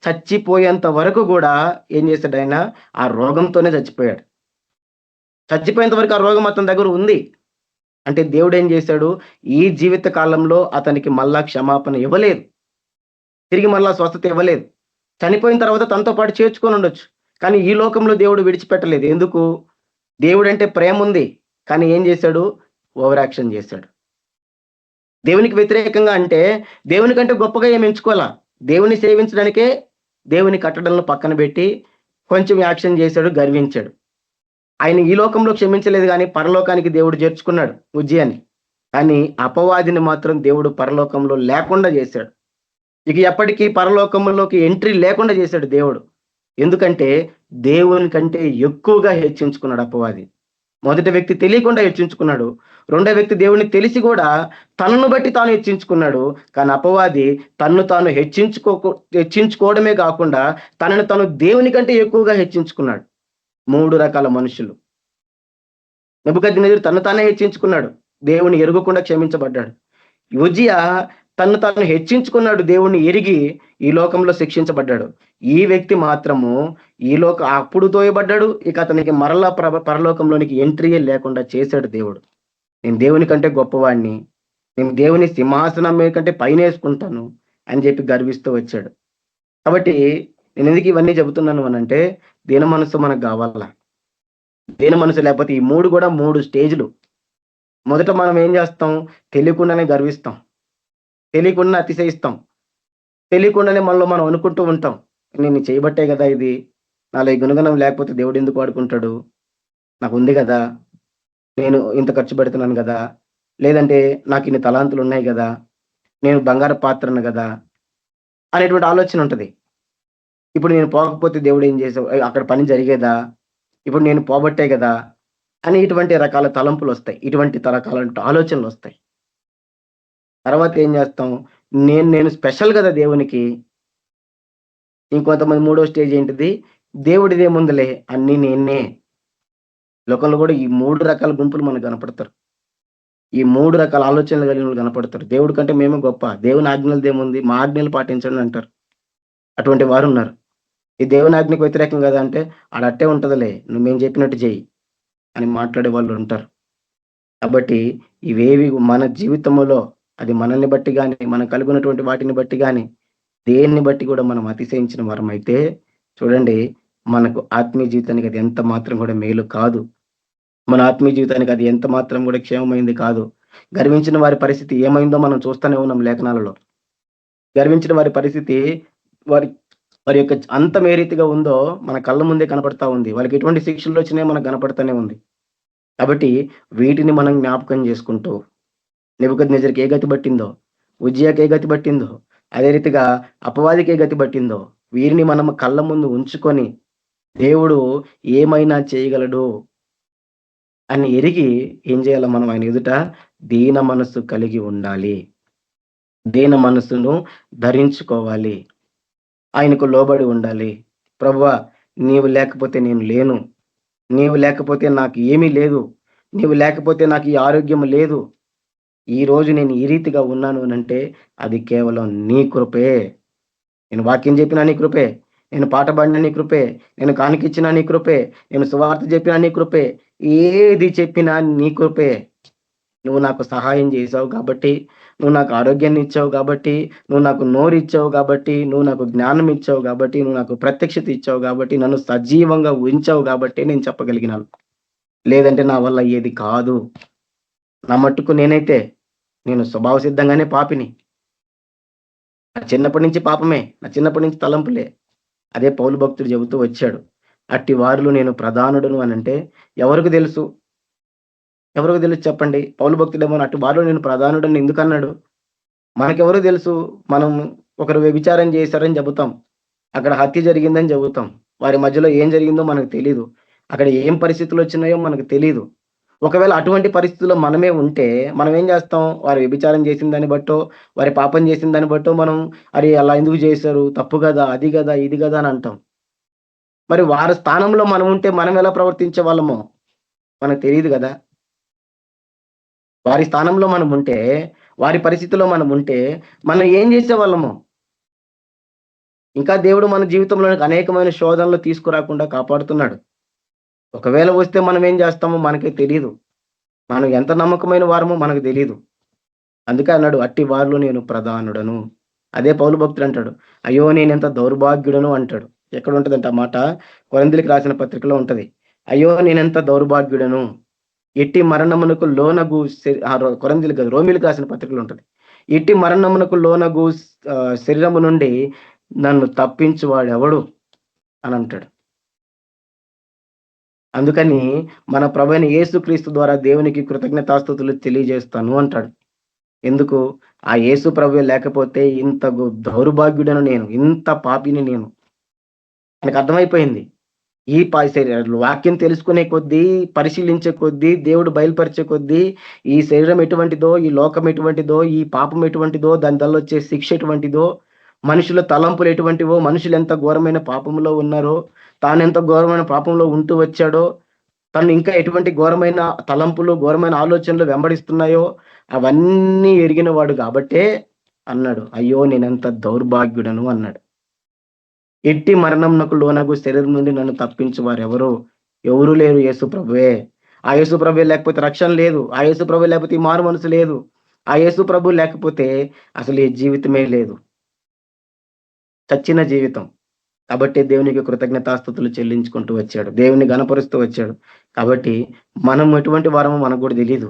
S4: చచ్చిపోయేంత వరకు కూడా ఏం చేశాడు? ఆయన ఆ రోగంతోనే చచ్చిపోయాడు. చచ్చిపోయేంత వరకు ఆ రోగం అతని దగ్గర ఉంది. అంటే దేవుడు ఏం చేశాడు? ఈ జీవిత కాలంలో అతనికి మళ్ళా క్షమాపణ ఇవ్వలేదు, తిరిగి మళ్ళా స్వస్థత ఇవ్వలేదు. చనిపోయిన తర్వాత తనతో పాటు చేర్చుకొని ఉండొచ్చు, కానీ ఈ లోకంలో దేవుడు విడిచిపెట్టలేదు. ఎందుకు? దేవుడు అంటే ప్రేమ ఉంది, కానీ ఏం చేశాడు? ఓవర్ యాక్షన్ చేశాడు. దేవునికి వ్యతిరేకంగా అంటే దేవుని కంటే గొప్పగా ఏమి ఎంచుకోవాలా? దేవుని సేవించడానికే దేవుని కట్టడలను పక్కన పెట్టి కొంచెం యాక్షన్ చేశాడు, గర్వించాడు. ఆయన ఈ లోకంలో క్షమించలేదు, కానీ పరలోకానికి దేవుడు చేర్చుకున్నాడు ఉజ్జియాని. కానీ అపవాదిని మాత్రం దేవుడు పరలోకంలో లేకుండా చేశాడు. ఇక ఎప్పటికీ పరలోకంలోకి ఎంట్రీ లేకుండా చేశాడు దేవుడు. ఎందుకంటే దేవుని కంటే ఎక్కువగా హెచ్చించుకున్నాడు అపవాది. మొదటి వ్యక్తి తెలియకుండా హెచ్చించుకున్నాడు, రెండో వ్యక్తి దేవుని తెలిసి కూడా తనను బట్టి తాను హెచ్చించుకున్నాడు. కానీ అపవాది తన్ను తాను హెచ్చించుకోవడమే కాకుండా తనను తాను దేవుని కంటే ఎక్కువగా హెచ్చించుకున్నాడు. 3 రకాల మనుషులు. నెబుకద్నెజరు తను తానే హెచ్చించుకున్నాడు, దేవుని ఎరుగకుండా క్షమించబడ్డాడు. ఉజ్జియా తను తాను హెచ్చించుకున్నాడు, దేవుణ్ణి ఎరిగి ఈ లోకంలో శిక్షించబడ్డాడు. ఈ వ్యక్తి మాత్రము అప్పుడు తోయబడ్డాడు, ఇక అతనికి మరలా పరలోకంలోనికి ఎంట్రీయే లేకుండా చేశాడు దేవుడు. నేను దేవుని కంటే గొప్పవాడిని, నేను దేవుని సింహాసనం మీద కంటే పైన వేసుకుంటాను అని చెప్పి గర్విస్తూ వచ్చాడు. కాబట్టి నేను ఎందుకు ఇవన్నీ చెబుతున్నాను అనంటే, దీన మనసు మనకు కావాలా? దీన మనసు లేకపోతే ఈ 3 కూడా 3 స్టేజ్లు. మొదట మనం ఏం చేస్తాం? తెలియకుండానే గర్విస్తాం, తెలియకుండా అతిశయిస్తాం, తెలియకుండానే మనలో మనం అనుకుంటూ ఉంటాం, నేను చేయబట్టే కదా ఇది, నాలో ఈ గుణగణం లేకపోతే దేవుడు ఎందుకు వాడుకుంటాడు, నాకు ఉంది కదా, నేను ఇంత ఖర్చు పెడుతున్నాను కదా, లేదంటే నాకు ఇన్ని తలాంతులు ఉన్నాయి కదా, నేను బంగారు పాత్రను కదా అనేటువంటి ఆలోచన ఉంటుంది. ఇప్పుడు నేను పోకపోతే దేవుడు ఏం చేసావు, అక్కడ పని జరిగేదా, ఇప్పుడు నేను పోబట్టే కదా అని ఇటువంటి రకాల తలంపులు వస్తాయి, ఇటువంటి రకాల ఆలోచనలు వస్తాయి. తర్వాత ఏం చేస్తాం? నేను స్పెషల్ కదా దేవునికి. ఇంకొంతమంది 3వ స్టేజ్ ఏంటిది? దేవుడిదే ముందులే, అన్ని నేనే. లోకంలో కూడా ఈ 3 రకాల గుంపులు మనకు కనపడతారు, ఈ 3 రకాల ఆలోచనలు కలిగిన కనపడతారు. దేవుడి కంటే మేమే గొప్ప, దేవుని ఆజ్ఞలది ఏముంది, మా ఆజ్ఞలు పాటించండి అంటారు. అటువంటి వారు ఉన్నారు. ఈ దేవుని ఆజ్ఞకు వ్యతిరేకం కదా అంటే ఆడట్టే ఉంటదిలే, నువ్వు మేము చెప్పినట్టు చెయ్యి, అని మాట్లాడే వాళ్ళు ఉంటారు. కాబట్టి ఇవేవి మన జీవితంలో అది మనల్ని బట్టి గాని, మనం కలిగి ఉన్నటువంటి వాటిని బట్టి గాని, దేన్ని బట్టి కూడా మనం అతిశయించిన వారమైతే చూడండి, మనకు ఆత్మీయ జీవితానికి అది ఎంత మాత్రం కూడా మేలు కాదు. మన ఆత్మీయ జీవితానికి అది ఎంత మాత్రం కూడా క్షేమమైంది కాదు. గర్వించిన వారి పరిస్థితి ఏమైందో మనం చూస్తూనే ఉన్నాం లేఖనాలలో. గర్వించిన వారి పరిస్థితి వారి వారి యొక్క అంతం ఏ రీతిగా ఉందో మన కళ్ళ ముందే కనపడతా ఉంది. వాళ్ళకి ఎటువంటి శిక్షలు వచ్చినాయో మనకు కనపడతానే ఉంది. కాబట్టి వీటిని మనం జ్ఞాపకం చేసుకుంటూ నెబుకద్నెజరుకి ఏ గతి పట్టిందో, ఉజ్జియాకి ఏ గతి పట్టిందో, అదే రీతిగా అపవాదికి ఏ గతి పట్టిందో వీరిని మనం కళ్ళ ముందు ఉంచుకొని దేవుడు ఏమైనా చేయగలడు అని ఎరిగి ఏం చేయాలి, మనం ఆయన ఎదుట దీన మనస్సు కలిగి ఉండాలి. దీన మనస్సును ధరించుకోవాలి. ఆయనకు లోబడి ఉండాలి. ప్రభువా, నీవు లేకపోతే నేను లేను. నీవు లేకపోతే నాకు ఏమీ లేదు. నీవు లేకపోతే నాకు ఈ ఆరోగ్యం లేదు. ఈ రోజు నేను ఈ రీతిగా ఉన్నాను అనంటే అది కేవలం నీ కృపే. నేను వాక్యం చెప్పినా నీ కృపే, నేను పాట పాడినా నీ కృపే, నేను కానుకిచ్చినా నీ కృపే, నేను సువార్త చెప్పినా నీ కృపే, ఏది చెప్పినా నీ కృపే. నువ్వు నాకు సహాయం చేసావు కాబట్టి, నువ్వు నాకు ఆరోగ్యాన్ని ఇచ్చావు కాబట్టి, నువ్వు నాకు నోరు ఇచ్చావు కాబట్టి, నువ్వు నాకు జ్ఞానం ఇచ్చావు కాబట్టి, నువ్వు నాకు ప్రత్యక్షత ఇచ్చావు కాబట్టి, నన్ను సజీవంగా ఉంచావు కాబట్టి నేను చెప్పగలిగినాను. లేదంటే నా వల్ల ఏది కాదు. నా మట్టుకు నేను స్వభావ సిద్ధంగానే పాపిని. నా చిన్నప్పటి నుంచి పాపమే, నా చిన్నప్పటి నుంచి తలంపులే. అదే పౌలు భక్తుడు చెబుతూ వచ్చాడు, అట్టి వారిలో నేను ప్రధానుడును అనంటే ఎవరికి తెలుసు? ఎవరికి తెలుసు చెప్పండి? పౌలు భక్తుడేమో అటు వారిలో నేను ప్రధానుడని ఎందుకు అన్నాడు? మనకెవరు తెలుసు? మనం ఒకరు వ్యభిచారం చేశారని చెబుతాం, అక్కడ హత్య జరిగిందని చెబుతాం, వారి మధ్యలో ఏం జరిగిందో మనకు తెలీదు, అక్కడ ఏం పరిస్థితులు వచ్చినాయో మనకు తెలీదు. ఒకవేళ అటువంటి పరిస్థితుల్లో మనమే ఉంటే మనం ఏం చేస్తాం? వారు వ్యభిచారం చేసిన దాన్ని బట్టో, వారి పాపం చేసిన దాన్ని బట్టో మనం అరే అలా ఎందుకు చేశారు, తప్పు కదా, అది కదా, ఇది కదా అని అంటాం. మరి వారి స్థానంలో మనం ఉంటే మనం ఎలా ప్రవర్తించే వాళ్ళమో మనకు తెలియదు కదా. వారి స్థానంలో మనం ఉంటే, వారి పరిస్థితిలో మనం ఉంటే మనం ఏం చేసేవాళ్ళము? ఇంకా దేవుడు మన జీవితంలో అనేకమైన శోధనలు తీసుకురాకుండా కాపాడుతున్నాడు. ఒకవేళ వస్తే మనం ఏం చేస్తామో మనకే తెలియదు. మనం ఎంత నమ్మకమైన వారమో మనకు తెలియదు. అందుకే అన్నాడు, అట్టి వారిలో నేను ప్రధానుడను. అదే పౌలు భక్తుడు అంటాడు, అయ్యో నేనెంత దౌర్భాగ్యుడను అంటాడు. ఎక్కడ ఉంటదంట ఆ మాట? కొరింథీయులకు రాసిన పత్రికలో ఉంటది. అయ్యో నేనెంత దౌర్భాగ్యుడను, ఎట్టి మరణమునకు లోనగు, కొరింథీయులకు కాదు, రోమీయులకు రాసిన పత్రికలో ఉంటది. ఎట్టి మరణమునకు లోనగు శరీరము నుండి నన్ను తప్పించువాడు ఎవడు అని అంటాడు. అందుకని మన ప్రభువైన యేసుక్రీస్తు ద్వారా దేవునికి కృతజ్ఞతాస్తుతులు తెలియజేస్తాను అంటాడు. ఎందుకు? ఆ యేసు ప్రభువే లేకపోతే ఇంత దౌర్భాగ్యుడను నేను, ఇంత పాపిని నేను. ఆయనకు అర్థమైపోయింది. ఈ వాక్యం తెలుసుకునే కొద్దీ, పరిశీలించే కొద్దీ, దేవుడు బయలుపరిచే కొద్దీ ఈ శరీరం ఎటువంటిదో, ఈ లోకం ఎటువంటిదో, ఈ పాపం ఎటువంటిదో, దాని వల్ల వచ్చే శిక్ష ఎటువంటిదో, మనుషుల తలంపులు ఎటువంటివో, మనుషులు ఎంత ఘోరమైన పాపంలో ఉన్నారో, తాను ఎంత ఘోరమైన పాపంలో ఉంటూ వచ్చాడో, తను ఇంకా ఎటువంటి ఘోరమైన తలంపులు, ఘోరమైన ఆలోచనలు వెంబడిస్తున్నాయో అవన్నీ ఎరిగిన వాడు కాబట్టే అన్నాడు, అయ్యో నేనెంత దౌర్భాగ్యుడను అన్నాడు. ఎట్టి మరణంనకు లోనగు శరీరం నుండి నన్ను తప్పించు వారెవరు? ఎవరు లేరు, యేసు ప్రభువే. ఆ యేసు ప్రభువే లేకపోతే రక్షణ లేదు. ఆ యేసు ప్రభువే లేకపోతే ఈ మారు మనసు లేదు. ఆ యేసు ప్రభు లేకపోతే అసలు ఈ జీవితమే లేదు, చచ్చిన జీవితం. కాబట్టి దేవునికి కృతజ్ఞతాస్తుతులు చెల్లించుకుంటూ వచ్చాడు, దేవుని గణపరుస్తూ వచ్చాడు. కాబట్టి మనం ఎటువంటి వారమో మనకు కూడా తెలియదు.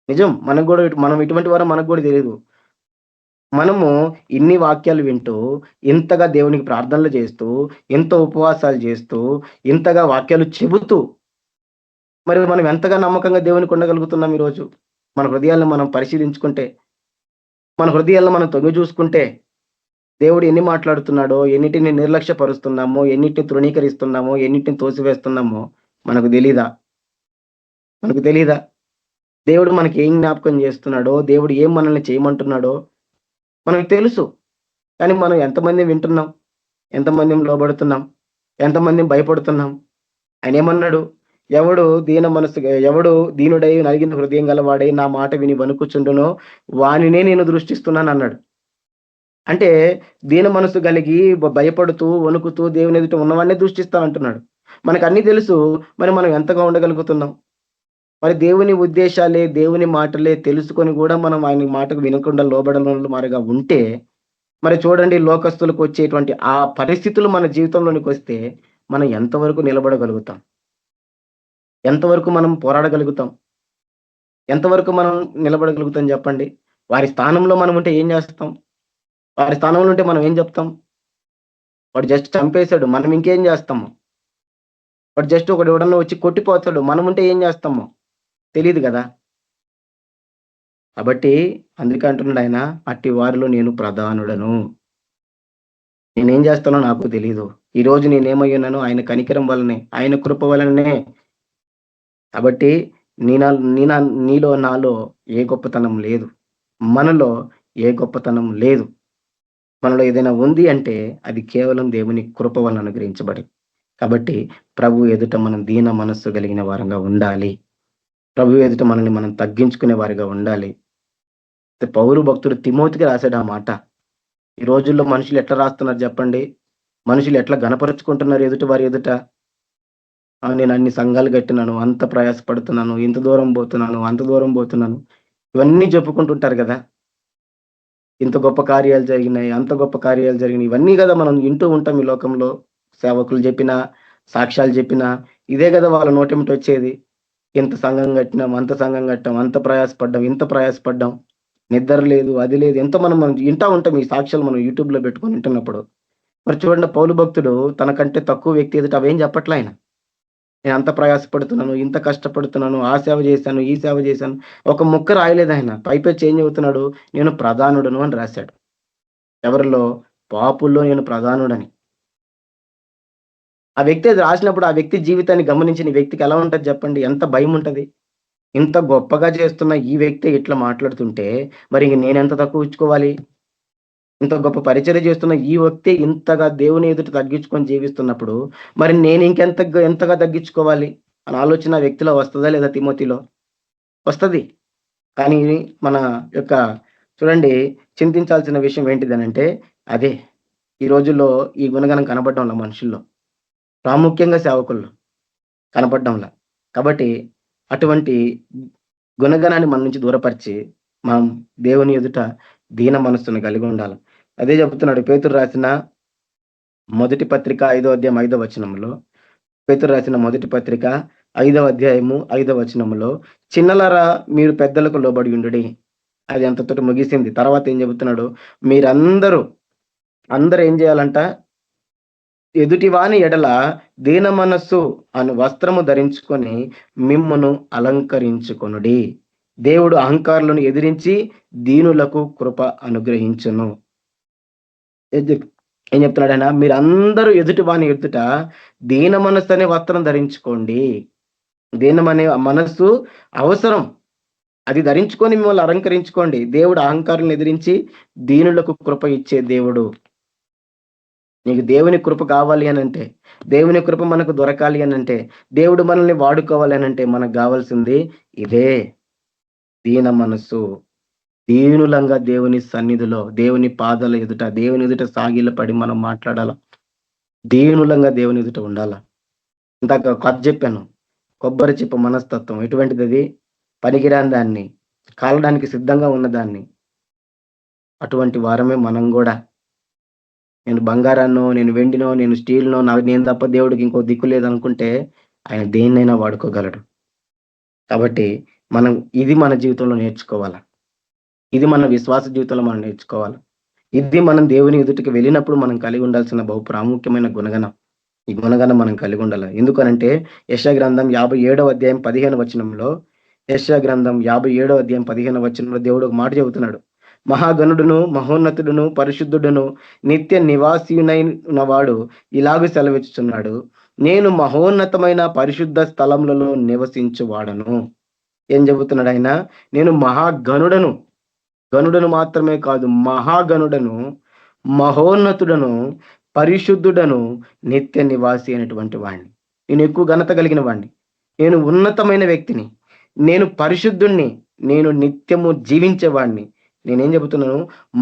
S4: నిజం, మనం ఎటువంటి వారో మనకు కూడా తెలియదు. మనము ఇన్ని వాక్యాలు వింటూ, ఇంతగా దేవునికి ప్రార్థనలు చేస్తూ, ఎంతో ఉపవాసాలు చేస్తూ, ఇంతగా వాక్యాలు చెబుతూ, మరి మనం ఎంతగా నమ్మకంగా దేవునికి ఉండగలుగుతున్నాం? ఈరోజు మన హృదయాలను మనం పరిశీలించుకుంటే, మన హృదయాలను మనం తొంగి చూసుకుంటే, దేవుడు ఎన్ని మాట్లాడుతున్నాడో, ఎన్నిటిని నిర్లక్ష్యపరుస్తున్నామో, ఎన్నిటిని తృణీకరిస్తున్నామో, ఎన్నిటిని తోసివేస్తున్నామో మనకు తెలీదా? మనకు తెలీదా? దేవుడు మనకి ఏం జ్ఞాపకం చేస్తున్నాడో, దేవుడు ఏం మనల్ని చేయమంటున్నాడో మనకు తెలుసు. కానీ మనం ఎంతమంది వింటున్నాం, ఎంతమంది లోబడుతున్నాం, ఎంతమంది భయపడుతున్నాం? ఆయన ఏమన్నాడు? ఎవడు దీనుడై నలిగిన హృదయం గలవాడై నా మాట విని వణుకుచుండునో వానినే నేను దృష్టిస్తున్నాను అన్నాడు. అంటే దీన మనసు కలిగి భయపడుతూ వణుకుతూ దేవుని ఎదుట ఉన్నవాడినే దృష్టిస్తా అంటున్నాడు. మనకు అన్ని తెలుసు, మరి మనం ఎంతగా ఉండగలుగుతున్నాం? మరి దేవుని ఉద్దేశాలే, దేవుని మాటలే తెలుసుకొని కూడా మనం ఆయన మాటకు వినకుండా లోబడని వారిగా ఉంటే, మరి చూడండి లోకస్తులకు వచ్చేటువంటి ఆ పరిస్థితులు మన జీవితంలోనికి వస్తే మనం ఎంతవరకు నిలబడగలుగుతాం? ఎంతవరకు మనం పోరాడగలుగుతాం? ఎంతవరకు మనం నిలబడగలుగుతాం చెప్పండి? వారి స్థానంలో మనం ఉంటే ఏం చేస్తాం? వారి స్థానంలో ఉంటే మనం ఏం చెప్తాం? వాడు జస్ట్ చంపేశాడు, మనం ఇంకేం చేస్తాము? వాడు జస్ట్ ఒకడు ఎవడన్నా వచ్చి కొట్టిపోతాడు, మనం ఉంటే ఏం చేస్తాము? తెలీదు కదా! కాబట్టి అందుకే అంటున్నాడు ఆయన, అట్టి వారిలో నేను ప్రధానుడను. నేనేం చేస్తానో నాకు తెలీదు. ఈరోజు నేనేమై ఉన్నానో ఆయన కనికరం వల్లనే, ఆయన కృప వలననే. కాబట్టి నీలో నాలో ఏ గొప్పతనం లేదు. మనలో ఏ గొప్పతనం లేదు. మనలో ఏదైనా ఉంది అంటే అది కేవలం దేవుని కృప వలన అనుగ్రహించబడింది. కాబట్టి ప్రభు ఎదుట మనం దీన మనస్సు కలిగిన వారంగా ఉండాలి. ప్రభు ఎదుట మనల్ని మనం తగ్గించుకునే వారిగా ఉండాలి. పౌలు భక్తుడు తిమోతికి రాశాడు ఆ మాట. ఈ రోజుల్లో మనుషులు ఎట్లా రాస్తున్నారు చెప్పండి? మనుషులు ఎట్లా గణపరుచుకుంటున్నారు ఎదుటి వారి ఎదుట? నేను అన్ని సంఘాలు కట్టినాను, అంత ప్రయాసపడుతున్నాను, ఇంత దూరం పోతున్నాను, అంత దూరం పోతున్నాను, ఇవన్నీ చెప్పుకుంటుంటారు కదా! ఇంత గొప్ప కార్యాలు జరిగినాయి, అంత గొప్ప కార్యాలు జరిగినాయి, ఇవన్నీ కదా మనం వింటూ ఉంటాం ఈ లోకంలో. సేవకులు చెప్పినా, సాక్ష్యాలు చెప్పినా ఇదే కదా వాళ్ళ నోటెమిటి వచ్చేది. ఇంత సంఘం కట్టినాం, అంత సంఘం కట్టాం, అంత ప్రయాసపడ్డాం, ఇంత ప్రయాసపడ్డాం, నిద్ర లేదు, అది లేదు, ఎంత మనం వింటా ఉంటాం ఈ సాక్ష్యాలు మనం యూట్యూబ్లో పెట్టుకొని వింటున్నప్పుడు. మరి చూడండి పౌలు భక్తుడు తనకంటే తక్కువ వ్యక్తి ఎదుట అవేం చెప్పట్లే ఆయన. నేను అంత ప్రయాసపడుతున్నాను, ఇంత కష్టపడుతున్నాను, ఆ సేవ చేశాను, ఈ సేవ చేశాను, ఒక ముక్క రాయలేదు ఆయన. పైపై చేంజ్ అవుతున్నాడు, నేను ప్రధానుడను అని రాశాడు. ఎవరిలో? పాపుల్లో నేను ప్రధానుడని. ఆ వ్యక్తి అది రాసినప్పుడు ఆ వ్యక్తి జీవితాన్ని గమనించిన వ్యక్తికి ఎలా ఉంటది చెప్పండి? ఎంత భయం ఉంటది? ఇంత గొప్పగా చేస్తున్న ఈ వ్యక్తి ఇట్లా మాట్లాడుతుంటే మరి నేనెంత తక్కువ ఇచ్చుకోవాలి? ఇంత గొప్ప పరిచర్య చేస్తున్న ఈ వ్యక్తి ఇంతగా దేవుని ఎదుట తగ్గించుకొని జీవిస్తున్నప్పుడు మరి నేను ఎంతగా తగ్గించుకోవాలి అని ఆలోచన వ్యక్తిలో వస్తుందా లేదా? తిమోతిలో వస్తది. కానీ మన యొక్క చూడండి చింతించాల్సిన విషయం ఏంటిదనంటే అదే ఈ రోజుల్లో ఈ గుణగణం కనపడడంలా మనుషుల్లో, ప్రాముఖ్యంగా సేవకుల్లో కనపడడంలా. కాబట్టి అటువంటి గుణగణాన్ని మన నుంచి దూరపరిచి మనం దేవుని ఎదుట దీన మనస్సును కలిగి ఉండాలి. అదే చెప్తున్నాడు పేతురు రాసిన మొదటి పత్రిక 5వ అధ్యాయం 5వ వచనంలో. పేతురు రాసిన మొదటి పత్రిక 5వ అధ్యాయము 5వ వచనంలో, చిన్నలారా మీరు పెద్దలకు లోబడి ఉండుడి. అది అంతతోటి ముగిసింది. తర్వాత ఏం చెబుతున్నాడు? మీరందరూ ఏం చేయాలంట? ఎదుటివాని ఎడల దీన మనస్సు అను వస్త్రము ధరించుకొని మిమ్మును అలంకరించుకొనుడి. దేవుడు అహంకారులను ఎదిరించి దీనులకు కృప అనుగ్రహించును. ఏం చెప్తున్నాడు ఆయన? మీరందరూ ఎదుటివాని ఎదుట దీన మనస్సు అనే వస్త్రం ధరించుకోండి. దీనమనే మనస్సు అవసరం, అది ధరించుకొని మిమ్మల్ని అలంకరించుకోండి. దేవుడు అహంకారులను ఎదిరించి దీనులకు కృప ఇచ్చే దేవుడు. నీకు దేవుని కృప కావాలి అనంటే, దేవుని కృప మనకు దొరకాలి అనంటే, దేవుడు మనల్ని వాడుకోవాలి అనంటే మనకు కావాల్సింది ఇదే దీన మనస్సు. దీనులంగా దేవుని సన్నిధిలో, దేవుని పాదాల ఎదుట, దేవుని ఎదుట సాగిల పడి మనం మాట్లాడాల. దీనులంగా దేవుని ఎదుట ఉండాల. ఇందాక కథ చెప్పాను, కొబ్బరి చిప్ప మనస్తత్వం ఎటువంటిది? అది పనికిరాని దాన్ని, కాలడానికి సిద్ధంగా ఉన్నదాన్ని. అటువంటి వారమే మనం కూడా. నేను బంగారాన్నో, నేను వెండినో, నేను స్టీల్నో, నేను తప్ప దేవుడికి ఇంకో దిక్కు లేదనుకుంటే ఆయన దేన్నైనా వాడుకోగలడు. కాబట్టి మనం ఇది మన జీవితంలో నేర్చుకోవాలా. ఇది మన విశ్వాస జీవితంలో మనం నేర్చుకోవాలి. ఇది మనం దేవుని ఎదుటికి వెళ్ళినప్పుడు మనం కలిగి ఉండాల్సిన బహు ప్రాముఖ్యమైన గుణగణం. ఈ గుణగణం మనం కలిగి ఉండాలి. ఎందుకనంటే యెషయా గ్రంథం 57వ అధ్యాయం 15వ వచనంలో, యెషయా గ్రంథం 57వ అధ్యాయం 15వ వచనంలో దేవుడు ఒక మాట చెబుతున్నాడు. మహాగణుడును, మహోన్నతుడును, పరిశుద్ధుడును, నిత్య నివాసియునైన వాడు ఇలాగ సెలవిచ్చుచున్నాడు, నేను మహోన్నతమైన పరిశుద్ధ స్థలములలో నివసించువాడను. ఏం చెబుతున్నాడు ఆయన? నేను మహాగణుడను, గణుడను మాత్రమే కాదు, మహాగణుడను, మహోన్నతుడను, పరిశుద్ధుడను, నిత్య నివాసి అయినటువంటి వాడిని. నేను ఎక్కువ ఘనత కలిగిన వాడిని, నేను ఉన్నతమైన వ్యక్తిని, నేను పరిశుద్ధుణ్ణి, నేను నిత్యము జీవించేవాడిని. నేనేం చెబుతున్నాను?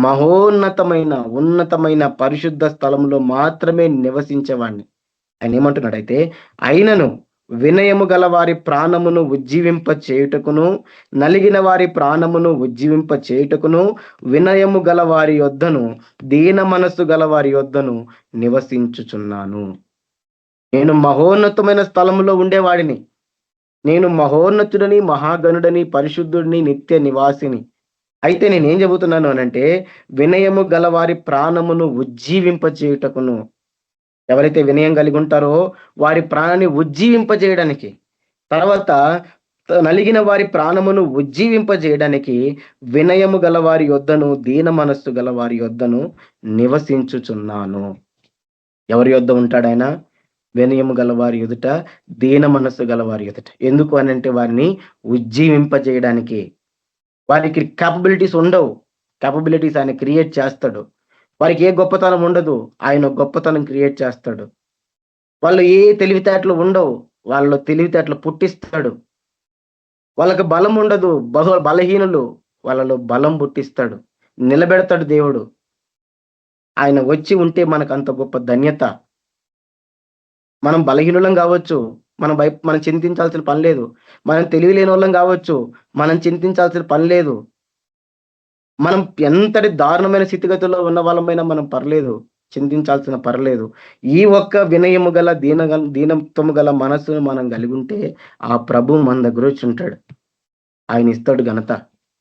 S4: మహోన్నతమైన ఉన్నతమైన పరిశుద్ధ స్థలంలో మాత్రమే నివసించేవాడిని. ఆయన ఏమంటున్నాడైతే, అయినను వినయము గల వారి ప్రాణమును ఉజ్జీవింప చేయుటకును, నలిగిన వారి ప్రాణమును ఉజ్జీవింప చేయుటకును, వినయము గల వారి యొద్దను, దీన మనస్సు గల వారి యొద్దను నివసించుచున్నాను. నేను మహోన్నతమైన స్థలములో ఉండేవాడిని. నేను మహోన్నతుడని, మహాగణుడని, పరిశుద్ధుడిని, నిత్య నివాసిని. అయితే నేనేం చెబుతున్నాను అనంటే, వినయము గల వారి ప్రాణమును ఉజ్జీవింప చేయుటకును. ఎవరైతే వినయం కలిగి ఉంటారో వారి ప్రాణాన్ని ఉజ్జీవింపజేయడానికి, తర్వాత నలిగిన వారి ప్రాణమును ఉజ్జీవింపజేయడానికి వినయము గల వారి యొద్దను, దీన మనస్సు గల వారి యొద్దను నివసించుచున్నాను. ఎవరి యొద్ద ఉంటాడాయన? వినయము గల వారి ఎదుట, దీన మనస్సు గల వారి ఎదుట. ఎందుకు అనంటే వారిని ఉజ్జీవింపజేయడానికి. వారికి క్యాపబిలిటీస్ ఉండవు, క్యాపబిలిటీస్ ఆయన క్రియేట్ చేస్తాడు. వారికి ఏ గొప్పతనం ఉండదు, ఆయన గొప్పతనం క్రియేట్ చేస్తాడు. వాళ్ళు ఏ తెలివితేటలు ఉండవు, వాళ్ళలో తెలివితేటలు పుట్టిస్తాడు. వాళ్ళకి బలం ఉండదు, బలహీనులు, వాళ్ళలో బలం పుట్టిస్తాడు, నిలబెడతాడు దేవుడు. ఆయన వచ్చి ఉంటే మనకు అంత గొప్ప ధన్యత. మనం బలహీనులం కావచ్చు, మనం చింతించాల్సిన పని లేదు. మనం తెలివి లేని వాళ్ళం కావచ్చు, మనం చింతించాల్సిన పని లేదు. మనం ఎంతటి దారుణమైన స్థితిగతుల్లో ఉన్న వాళ్ళమైనా మనం పర్లేదు, చింతించాల్సిన పర్లేదు. ఈ ఒక్క వినయము గల దీనత్వము గల మనస్సును మనం కలిగి ఉంటే ఆ ప్రభు మన దగ్గర వచ్చి ఉంటాడు. ఆయన ఇస్తాడు ఘనత,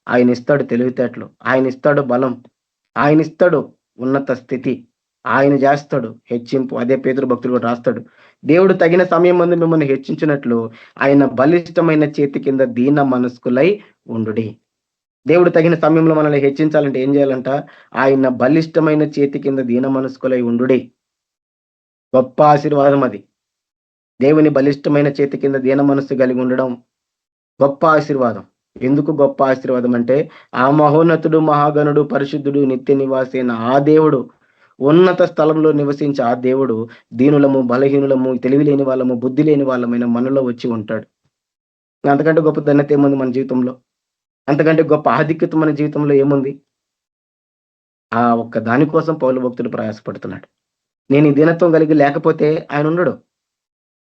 S4: ఆయన ఇస్తాడు తెలివితేటలు, ఆయన ఇస్తాడు బలం, ఆయన ఇస్తాడు ఉన్నత స్థితి, ఆయన చేస్తాడు హెచ్చింపు. అదే పేతురు భక్తుడు కూడా రాస్తాడు, దేవుడు తగిన సమయం ముందు మిమ్మల్ని హెచ్చించినట్లు ఆయన బలిష్టమైన చేతి కింద దీన మనస్కులై ఉండుడి. దేవుడు తగిన సమయంలో మనల్ని హెచ్చించాలంటే ఏం చేయాలంట? ఆయన బలిష్టమైన చేతి కింద దీన మనస్కులై ఉండుడి. గొప్ప ఆశీర్వాదం అది. దేవుని బలిష్టమైన చేతి కింద దీన మనస్సు కలిగి ఉండడం గొప్ప ఆశీర్వాదం. ఎందుకు గొప్ప ఆశీర్వాదం అంటే, ఆ మహోన్నతుడు, మహాగణుడు, పరిశుద్ధుడు, నిత్య నివాసి అయిన ఆ దేవుడు, ఉన్నత స్థలంలో నివసించే ఆ దేవుడు దీనులము, బలహీనులము, తెలివి లేని వాళ్ళము, బుద్ధి లేని వాళ్ళమైన మనలో వచ్చి ఉంటాడు. అంతకంటే గొప్ప ధన్యత ఏముంది మన జీవితంలో? అంతకంటే గొప్ప ఆధిక్యత మన జీవితంలో ఏముంది? ఆ ఒక్క దానికోసం పౌలు భక్తుడు ప్రయాసపడుతున్నాడు. నేను ఈ దీనత్వం కలిగి లేకపోతే ఆయన ఉండడు.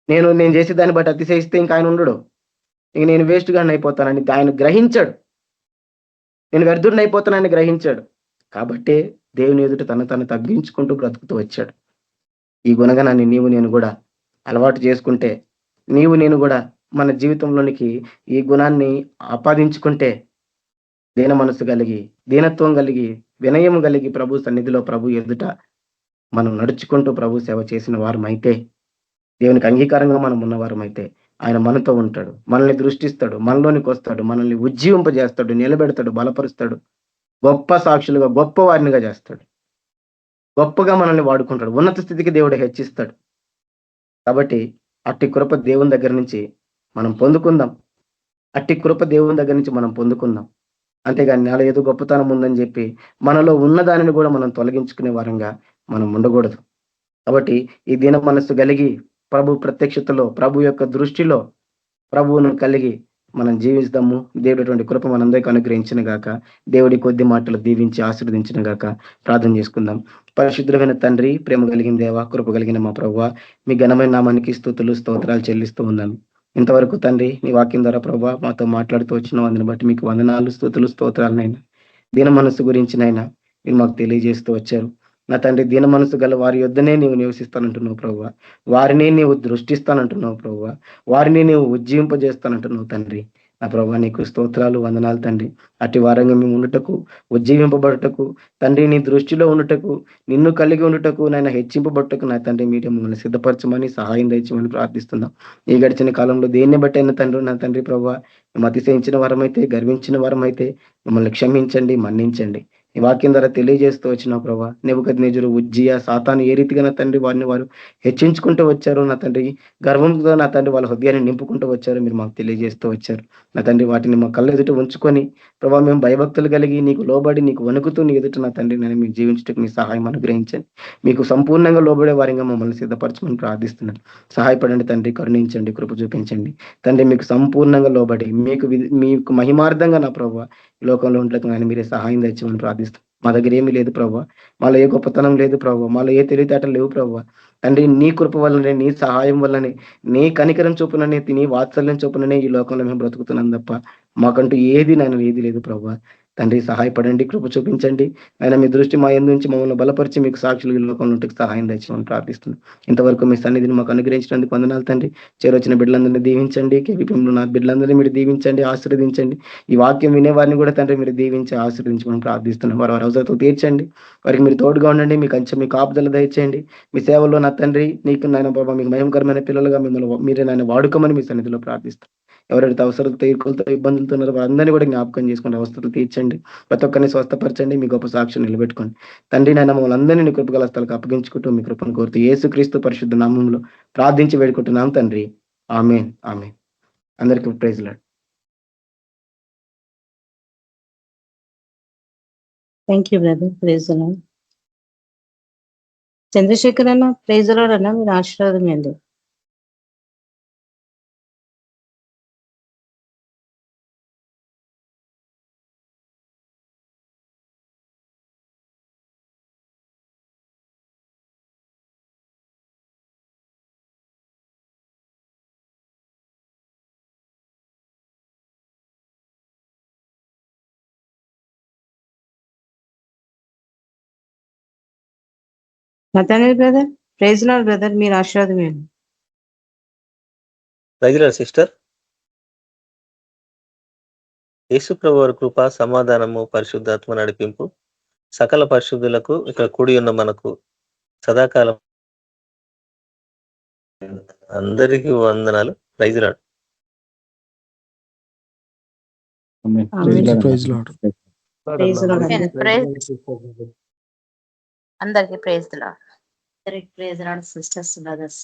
S4: నేను చేసే దాన్ని బట్టి అతిశయిస్తే ఇంకా ఆయన ఉండడు. ఇంక నేను వేస్ట్ గా అయిపోతానని ఆయన గ్రహించాడు. నేను వ్యర్థుడిని అయిపోతానని గ్రహించాడు. కాబట్టే దేవుని ఎదుట తను తగ్గించుకుంటూ బ్రతుకుతూ వచ్చాడు. ఈ గుణగణాన్ని నీవు నేను కూడా అలవాటు చేసుకుంటే, నీవు నేను కూడా మన జీవితంలోనికి ఈ గుణాన్ని ఆపాదించుకుంటే, దీన మనసు కలిగి, దీనత్వం కలిగి, వినయము కలిగి ప్రభు సన్నిధిలో, ప్రభు ఎదుట మనం నడుచుకుంటూ ప్రభు సేవ చేసిన వారమైతే, దేవునికి అంగీకారంగా మనం ఉన్నవారమైతే ఆయన మనతో ఉంటాడు, మనల్ని దృష్టిస్తాడు, మనలోనికి వస్తాడు, మనల్ని ఉజ్జీవింపజేస్తాడు, నిలబెడతాడు, బలపరుస్తాడు, గొప్ప సాక్షులుగా, గొప్ప వారినిగా చేస్తాడు, గొప్పగా మనల్ని వాడుకుంటాడు, ఉన్నత స్థితికి దేవుడు హెచ్చిస్తాడు. కాబట్టి అట్టి కృప దేవుని దగ్గర నుంచి మనం పొందుకుందాం. అట్టి కృప దేవుని దగ్గర నుంచి మనం పొందుకుందాం. అంతేగాని నాలో ఏదో గొప్పతనం ఉందని చెప్పి మనలో ఉన్న దానిని కూడా మనం తొలగించుకునే వారంగా మనం ఉండకూడదు. కాబట్టి ఈ దీన మనస్సు కలిగి ప్రభు ప్రత్యక్షతలో, ప్రభు యొక్క దృష్టిలో ప్రభువును కలిగి మనం జీవిస్తాము. దేవుడి కృప మనందరికీ అనుగ్రహించిన గాక, దేవుడి కొద్ది మాటలు దీవించి ఆశీర్వదించిన గాక. ప్రార్థన చేసుకుందాం. పరిశుద్ధమైన తండ్రి, ప్రేమ కలిగిన దేవ, కృప కలిగిన మా ప్రభువా, మీ ఘనమైన నామానికి స్తుతులు, స్తోత్రాలు చెల్లిస్తూ ఉన్నాను. ఇంతవరకు తండ్రి నీ వాక్యం ద్వారా ప్రభువా మాతో మాట్లాడుతూ వచ్చిన అందుని బట్టి మీకు వందనాలు, స్తుతులు, స్తోత్రాలనైనా దీన మనస్సు గురించినైనా మీరు మాకు తెలియజేస్తూ వచ్చారు. నా తండ్రి, దీన మనసు గల వారి యొద్దనే నీవు నివసిస్తానంటున్నావు ప్రభువా, వారిని నీవు దృష్టిస్తానంటున్నావు ప్రభువా, వారిని నీవు ఉజ్జీవింపజేస్తానంటున్నావు తండ్రి. నా ప్రభువా నీకు స్తోత్రాలు, వందనాలు తండ్రి. అట్టి వారంగా మేము ఉండుటకు, ఉజ్జీవింపబడుటకు తండ్రి, నీ దృష్టిలో ఉండుటకు, నిన్ను కలిగి ఉండుటకు, నాయన హెచ్చింపబడుటకు నా తండ్రి మీరు మమ్మల్ని సిద్ధపరచమని, సహాయం దయచమని ప్రార్థిస్తున్నాం. ఈ గడిచిన కాలంలో దేన్ని బట్టి అయిన తండ్రి, నా తండ్రి ప్రభువా మేము అతిశయించిన వారమైతే, గర్వించిన వారమైతే మమ్మల్ని క్షమించండి, మన్నించండి. ఈ వాక్యం ద్వారా తెలియజేస్తూ వచ్చిన ప్రభా, నెబుకద్నెజరు, ఉజ్జియా, సాతాను ఏ రీతిగా నా తండ్రి వారు హెచ్చించుకుంటూ వచ్చారు నా తండ్రి, గర్వంతో నా తండ్రి వాళ్ళ హృదయాన్ని నింపుకుంటూ వచ్చారు, మీరు మాకు తెలియజేస్తూ వచ్చారు నా తండ్రి. వాటిని మా కళ్ళ ఎదుట ఉంచుకొని ప్రభా మేము భయభక్తులు కలిగి నీకు లోబడి, నీకు వణుకుతూ నీ ఎదుట నా తండ్రి నేను మీకు జీవించడానికి మీ సహాయం అనుగ్రహించండి. మీకు సంపూర్ణంగా లోబడే వారిగా మమ్మల్ని సిద్ధపరచమని ప్రార్థిస్తున్నాను. సహాయపడండి తండ్రి, కరుణించండి, కృప చూపించండి తండ్రి. మీకు సంపూర్ణంగా లోబడి మీకు మహిమార్థంగా నా ప్రభావ లోకంలో ఉండటం కానీ మీరే సహాయం తెచ్చమని ప్రార్థిస్తాం. మా దగ్గర ఏమీ లేదు ప్రభావ. మాలో ఏ గొప్పతనం లేదు ప్రభావ. మాలో ఏ తెలివితేటలు లేవు ప్రభావ. తండ్రి నీ కృప వల్లనే, నీ సహాయం వల్లనే, నీ కనికరం చొప్పుననే, నీ వాత్సల్యం చొప్పుననే ఈ లోకంలో మేము బ్రతుకుతున్నాం తప్ప మాకంటూ ఏది ఏది లేదు ప్రభావ. తండ్రి సహాయపడండి, కృప చూపించండి. ఆయన మీ దృష్టి మా యందు ఉంచి మమ్మల్ని బలపరిచి మీకు సాక్షులు ఈ లోకంలో ఉంటే సహాయం తెచ్చమని ప్రార్థిస్తున్నాం. ఇంతవరకు మీ సన్నిధిని మాకు అనుగ్రహించినందుకు వందనాలు తండ్రి. చేరొచ్చిన బిడ్డలందరినీ దీవించండి. కేవీపీఎంలో నా బిడ్డలందరినీ మీరు దీవించండి, ఆశీర్వదించండి. ఈ వాక్యం వినేవారిని కూడా తండ్రి మీరు దీవించి ఆశీర్వదించమని ప్రార్థిస్తున్నాం. వారి అవసరతలు తీర్చండి. వారికి మీరు తోడుగా ఉండండి. మీ కంచె, మీ కాపుదల దయచేయండి. మీ సేవలో నా తండ్రి నీకు నాయన బాబా మీకు మహిమకరమైన పిల్లలుగా మిమ్మల్ని మీరే నాయన వాడుకోమని మీ సన్నిధిలో ప్రార్థిస్తాం. ఎవరైతే అవసరాలతో, తీర్పులతో, ఇబ్బందులతో ఉన్నారో వారందరినీ కూడా జ్ఞాపకం చేసుకోండి. అవసరాలు తీర్చండి. ప్రతి ఒక్కరిని స్వస్థపరచండి. మీ గొప్ప సాక్షి నిలబెట్టుకోండి. తండ్రి నాయన మమ్మల్ని అందరినీ నీ కృపగల స్థలకు అప్పగించుకుంటూ మీ కృపను కోరుతూ యేసుక్రీస్తు పరిశుద్ధ నామములో ప్రార్థించి వేడుకుంటున్నాం తండ్రి. Amen, amen. అందరికీ praise lord.
S1: Thank you brother. Praise the lord. Chandrasekhar అన్న, ప్రైజ్ ది లార్డ్ అన్న, మీరు ఆశీర్వాదం అండి. Nathaniel brother, praise the lord brother, మీరు ఆశీర్వాదం అండి.
S2: ప్రజల సిస్టర్, యేసు ప్రభు వారి కృప, సమాధానము, పరిశుద్ధాత్మ నడిపింపు సకల పరిశుద్ధులకు ఇక్కడ కూడి ఉన్న మనకు సదాకాలం అందరికీ వందనాలు. Praise lord.
S4: ఆమేన్.
S1: ఆమేన్.
S5: Praise lord.
S1: Praise the lord అండి.
S3: అందరికీ praise the lord.
S1: Praise the lord sisters brothers.